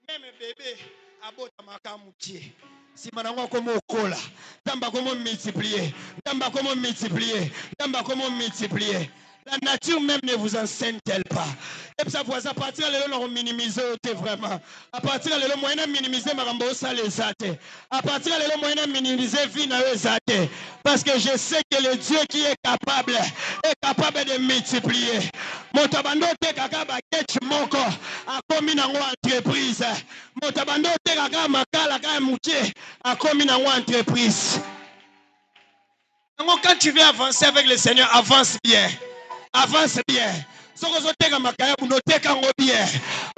Même bébé abota makamukie. Si manango comme okola, tamba comme multiplier, tamba comme multiplier, tamba comme multiplier. La nature même ne vous enseigne-t-elle pas? Et puis ça voit à partir de là, on minimise vraiment. À partir de là, on moyen minimiser marambo ça les athées. À partir de là, on moyen minimiser vie na les athées. Parce que je sais que le Dieu qui est capable de multiplier. Mon tabando te kaka ba ketch moko a komi na entreprise. Mon tabando te kaka makala ka mutie a komi na entreprise. Donc quand tu veux avancer avec le Seigneur, avance bien. Avance bien. Soko zoteka makaya bunoteka ngo bien.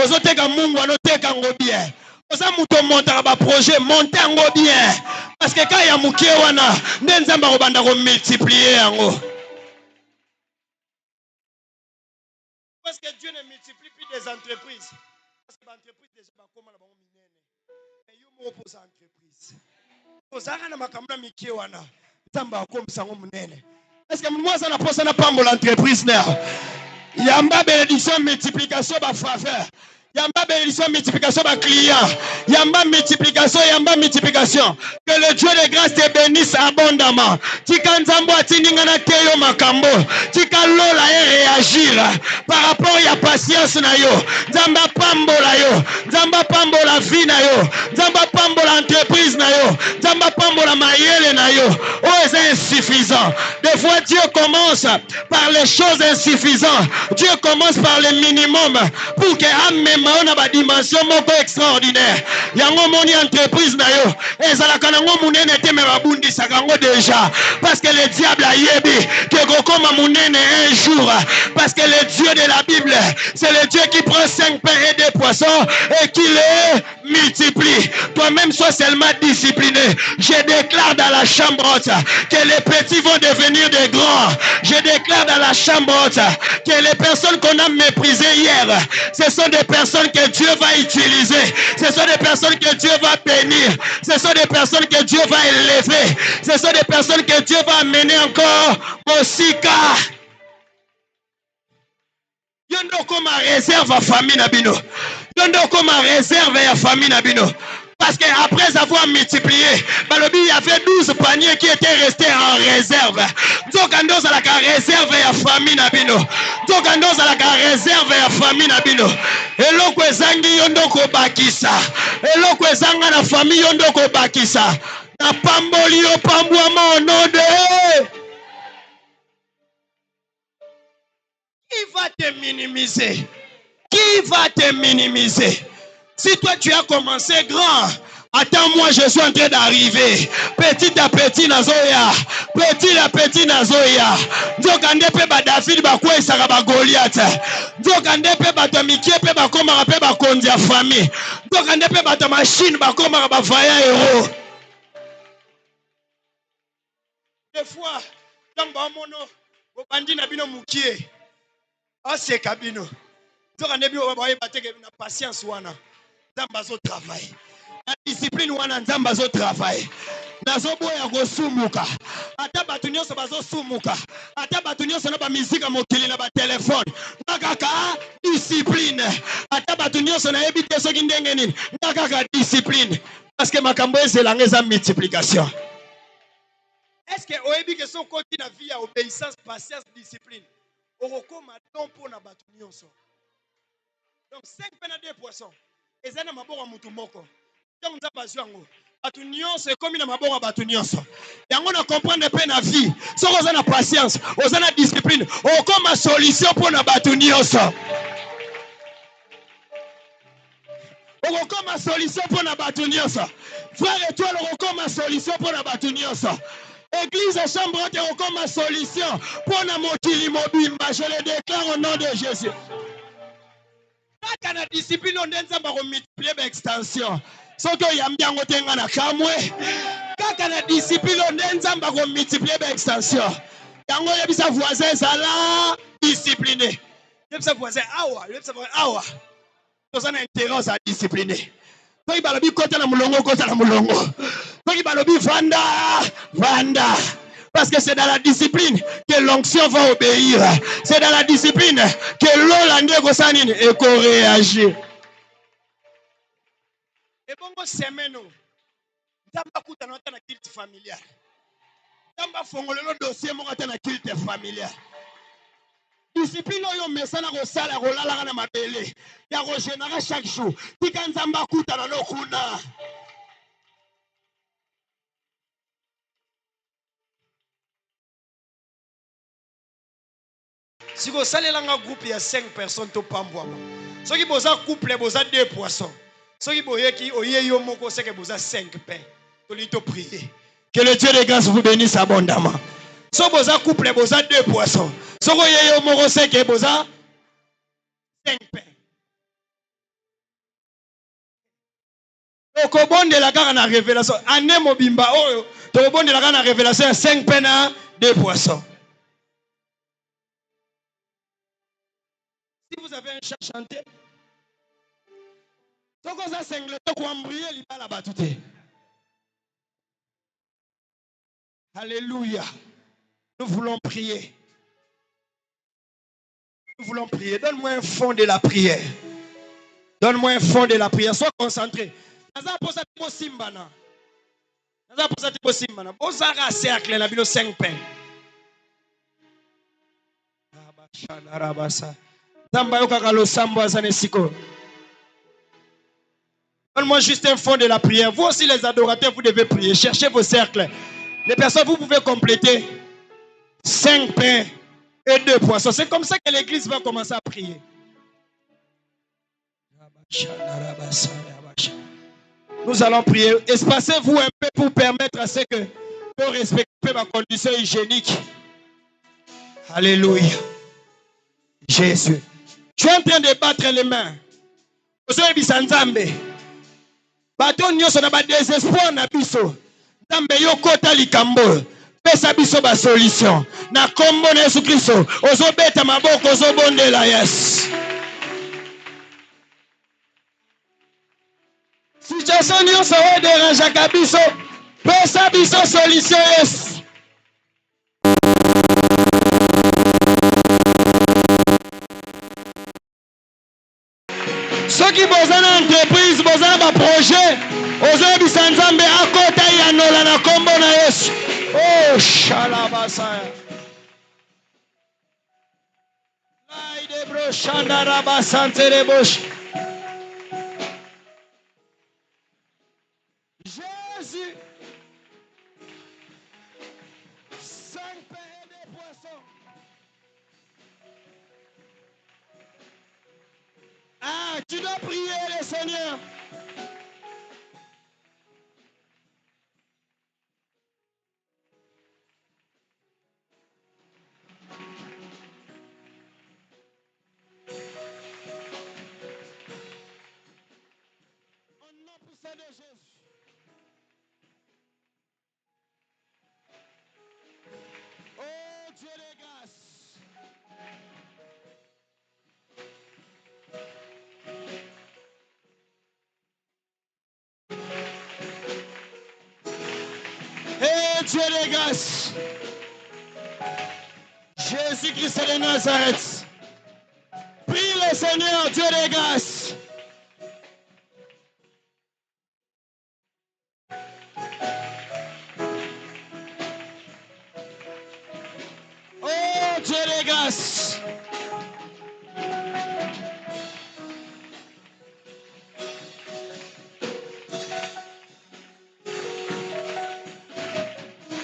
Ozoteka mungu anoteka ngo bien. Oza muto monta ba projet monter ngo bien. Parce que quand ya mukie wana nzamba ko banda ko multiplier ngo. Parce que Dieu ne multiplie plus des entreprises. Parce que l'entreprise déjà comment la bango minene. Mais yo mo pose entreprise. Ozaka na makamuna mikie wana. Nzamba ko msango munene. Est-ce que moi ça n'a pas ça n'a pas mon entreprise là? Yamba bénédiction multiplication ba faveur. Yamba bénédiction multiplication ba client. Yamba multiplication. Que le Dieu de grâce te bénisse abondamment. Tika nzambo atininga na teyo makambo. Tika lola réagir par rapport à patience na yo. Nzamba pambola yo. Nzamba pambola vie na yo. Nzamba pambola entreprise na yo. Nzamba pambola mayele na yo. Oh, c'est insuffisant. Des fois Dieu commence par les choses insuffisantes. Dieu commence par le minimum pour que amène on a ba dimension moko extraordinaire. Yango moni entreprise na yo ezalaka nango munene te me babundisa kango déjà parce que le diable a yebi que kokoma munene un jour parce que le Dieu de la Bible c'est le Dieu qui prend 5 pains et 2 poissons et qui les multiplie. Toi-même sois seulement discipliné. Je déclare dans la chambre haute que les petits vont devenir des grands. Je déclare dans la chambre haute que les personnes qu'on a méprisées hier, ce sont des personnes que Dieu va utiliser. Ce sont des personnes que Dieu va bénir. Ce sont des personnes que Dieu va élever. Ce sont des personnes que Dieu va amener encore au Sika. Yondo comme réserve à famille nabino. Yondo comme réserve à famille nabino. Parce qu'après avoir multiplié, il y avait 12 paniers qui étaient restés en réserve. Donc, on a la réserve à la famille nabino. Donc, on a la réserve à la famille nabino. Et l'autre, zangi yondoko bakisa. Et l'autre, zanga la famille yondoko bakisa. Na pamboli yo pambouama au nom de... Qui va te minimiser? Qui va te minimiser? Si toi tu as commencé grand, attends, moi je suis en train d'arriver. Petit à petit nazoya. Petit à petit nazoya. Nzokande pe ba David ba kwa isaka ba Goliath. Nzokande pe ba Tomikie pe ba koma pe ba konzi ya famille. Nzokande pe ba machine ba koma ba vaillant héros. Des fois, dans ba mono, bo bandi na bino mukie. Ah c'est kabino. Nzokande bi ba ba bateke na patience wana. Nzamba zo travail. La discipline wana nzamba zo travail. Nazo boya go sumuka. Ata batu nyonso bazo sumuka. Ata batu nyonso na ba musique mokili na ba téléphone. Nakaka discipline. Ata batu nyonso na ebite soki ndenge nini. Nakaka discipline. Parce que makambo ezela ngeza multiplication. Est-ce que oyebi que son côté na vie à obéissance, patience, discipline. Orokoma don pona batu nyonso. Donc 5 pena 2 poissons. Ezana maboko mutu moko. Donc nza bazwa ngo. Batu nyonso ekomi na maboko batu nyonso. Yango na comprendre pe na vie. Soko oza na patience, oza na discipline, okoma solution pona batu nyonso. Okoma solution pona batu nyonso. Frère Étoile okoma solution pona batu nyonso. Église chambre haute okoma solution pona mokili mobimba. Je le déclare au nom de Jésus. Kaka na discipline ondenza ba ko multiplier ba extension. Soki oyambi yango tenga na kamwe. Kaka na discipline ondenza ba ko multiplier ba extension. Yango yebisa voisin zala discipliné. Yebisa voisin awa, yebisa voisin awa. Toza na intérêt à discipliner. Soki balobi kota na mulongo kota na mulongo. Soki balobi vanda vanda. Parce que c'est dans la discipline que l'onction va obéir. C'est dans la discipline que l'Olande Gosanine et qu'on réagit. Et bon, semaine, Tamba kuta na culte familial. Tamba fongolelo dossier mo na culte familial. Discipline oyo mesana ko sala ko lala na mabele. Ya ko générer chaque jour. Tika nzamba kuta na lokuna. Si vous salez dans un groupe, il y a 5 personnes au pambouama. Ceux qui bossent couple, bossent 2 poissons. Ceux qui bossent qui oyeyo moko, c'est que bossent 5 pains. Tout le temps prier. Que le Dieu de grâce vous bénisse abondamment. Ceux qui bossent couple, bossent 2 poissons. Ceux qui oyeyo moko, c'est que bossent 5 pains. Donc au bon de la gare na révélation, année mobimba oh, au bon de la gare na révélation, 5 pains 2 poissons. Si vous avez un chant chanté, alléluia. Nous voulons prier. Nous voulons prier. Donne-moi un fond de la prière. Donne-moi un fond de la prière. Sois concentré. Donne-moi juste un fond de la prière. Vous aussi les adorateurs, vous devez prier. Cherchez vos cercles. Les personnes, vous pouvez compléter 5 pains et 2 poissons. C'est comme ça que l'église va commencer à prier. Nous allons prier. Espacez-vous un peu pour permettre à ce que vous respectez ma condition hygiénique. Alléluia. Jésus. Tu es en train de battre les mains. Vous avez dit Sanzambe. Bato nyonso na ba désespoir na biso. Nzambe yo kota likambo. Pesa biso ba solution. Na kombo na Yesu Kristo. Ozo beta maboko ozo bondela yes. Situation nyonso o dérange ka biso. Pesa biso solution yes. Ceux qui bossent dans l'entreprise, bossent dans le projet, aux Sanzambe à côté, il y a nos la combo na Yesu. Oh, shalabasa. Laide bro shandara basantere bosh. Jésus. 5 pains et 2 poissons. Tu dois prier le Seigneur. Au nom puissant de Jésus. Oh Dieu de grâce. Eh Dieu de grâce. Jésus-Christ de Nazareth. Prie le Seigneur, Dieu de grâce. Oh Dieu de grâce.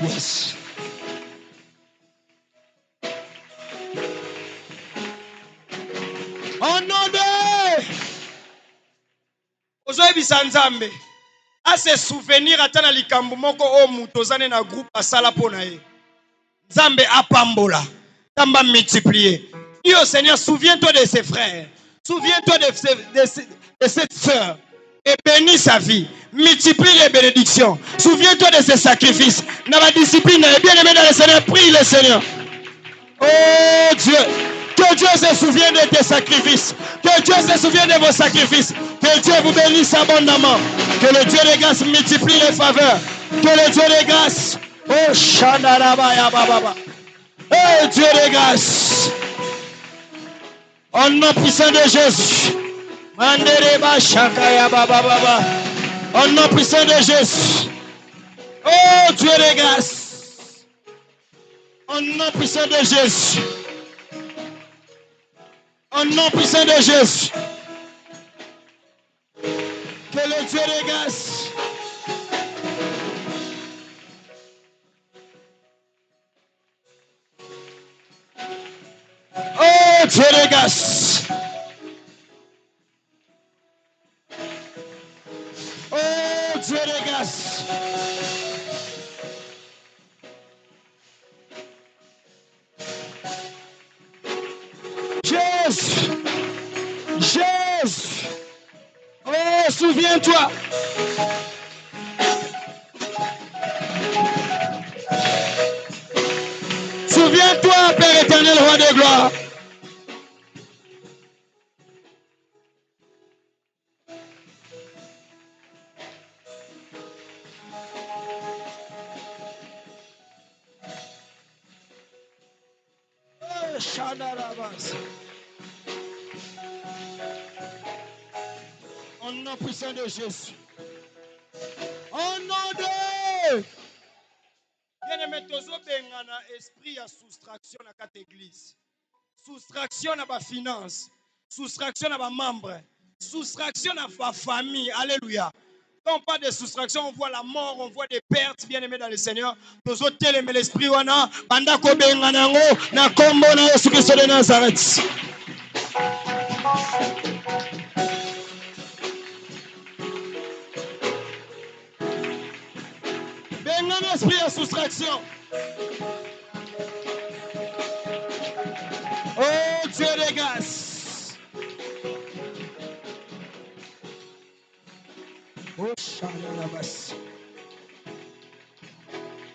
Yes. Au nom de Ozoyebisa Nzambe. A se souvenir atana likambo moko o muto zane na groupe asala pona ye. Nzambe apambola. Tamba multiplier. Dis au Seigneur, souviens-toi de ses frères. Souviens-toi de cette sœur. Et bénis sa vie. Multiplie les bénédictions. Souviens-toi de ses sacrifices. Dans la discipline, bien aimé dans le Seigneur, prie le Seigneur. Oh Dieu, que Dieu se souvienne de tes sacrifices. Que Dieu se souvienne de vos sacrifices. Que Dieu vous bénisse abondamment. Que le Dieu de grâce multiplie les faveurs. Que le Dieu de grâce. Oh Shandarabaya Baba. Oh Dieu de grâce. Au nom puissant de Jésus. Mandereba Shakaya Baba Baba. Au nom puissant de Jésus. Oh Dieu de grâce. Au nom puissant de Jésus. Au nom puissant de Jésus. Que le Dieu de grâce. Oh Dieu de grâce. Oh Dieu de grâce. Jésus. Jésus. Oh, souviens-toi. Souviens-toi, Père éternel, roi de gloire. Oh, Shadarabas. Au nom puissant de Jésus. Au nom de... Bien-aimé, tozobengana esprit à soustraction à quatre églises. Soustraction à ma finance. Soustraction à ma membre. Soustraction à ma famille. Alléluia. Quand on parle de soustraction, on voit la mort, on voit des pertes, bien-aimés dans le Seigneur. Tozoteleme l'esprit wana, banda ko bengana ngo na kombo na Yesu Kristo de Nazareth. Bengana esprit à soustraction. Oh Dieu de grâce. Oh Shalabas.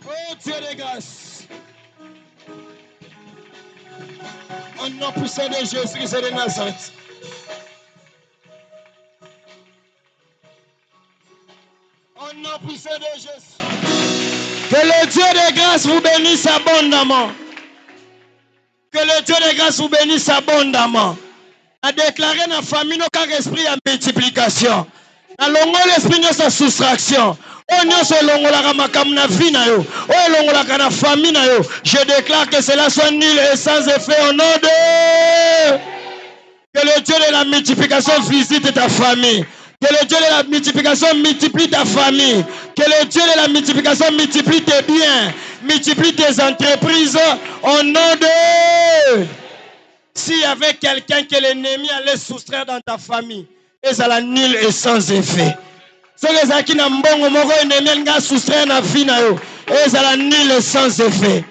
Oh Dieu de grâce. Au nom puissant de Jésus-Christ de Nazareth. Au nom puissant de Jésus. Que le Dieu de grâce vous bénisse abondamment. Que le Dieu de grâce vous bénisse abondamment. A déclaré dans la famille notre esprit en multiplication. A longo l'esprit de sa soustraction. On y a longola makam na vie na yo. O longola na famille na yo. Je déclare que cela soit nul et sans effet au nom de... Que le Dieu de la multiplication visite ta famille. Que le Dieu de la multiplication multiplie ta famille. Que le Dieu de la multiplication multiplie tes biens. Multiplie tes entreprises au nom de... S'il y avait quelqu'un que l'ennemi allait soustraire dans ta famille, et ça la nul et sans effet. Ce que ça qui n'a mbongo moko ennemi nga soustraire na vie na yo, et ça la nul et sans effet.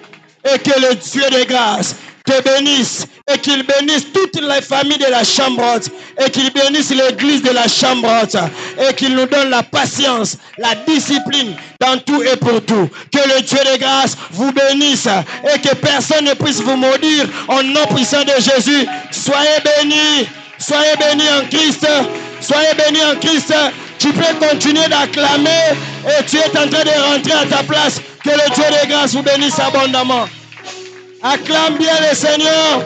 Et que le Dieu de grâce te bénisse et qu'il bénisse toutes les familles de la chambre haute et qu'il bénisse l'église de la chambre haute et qu'il nous donne la patience, la discipline dans tout et pour tout. Que le Dieu de grâce vous bénisse et que personne ne puisse vous maudire au nom puissant de Jésus. Soyez bénis en Christ, soyez bénis en Christ. Tu peux continuer d'acclamer et tu es en train de rentrer à ta place. Que le Dieu de grâce vous bénisse abondamment. Acclame bien le Seigneur.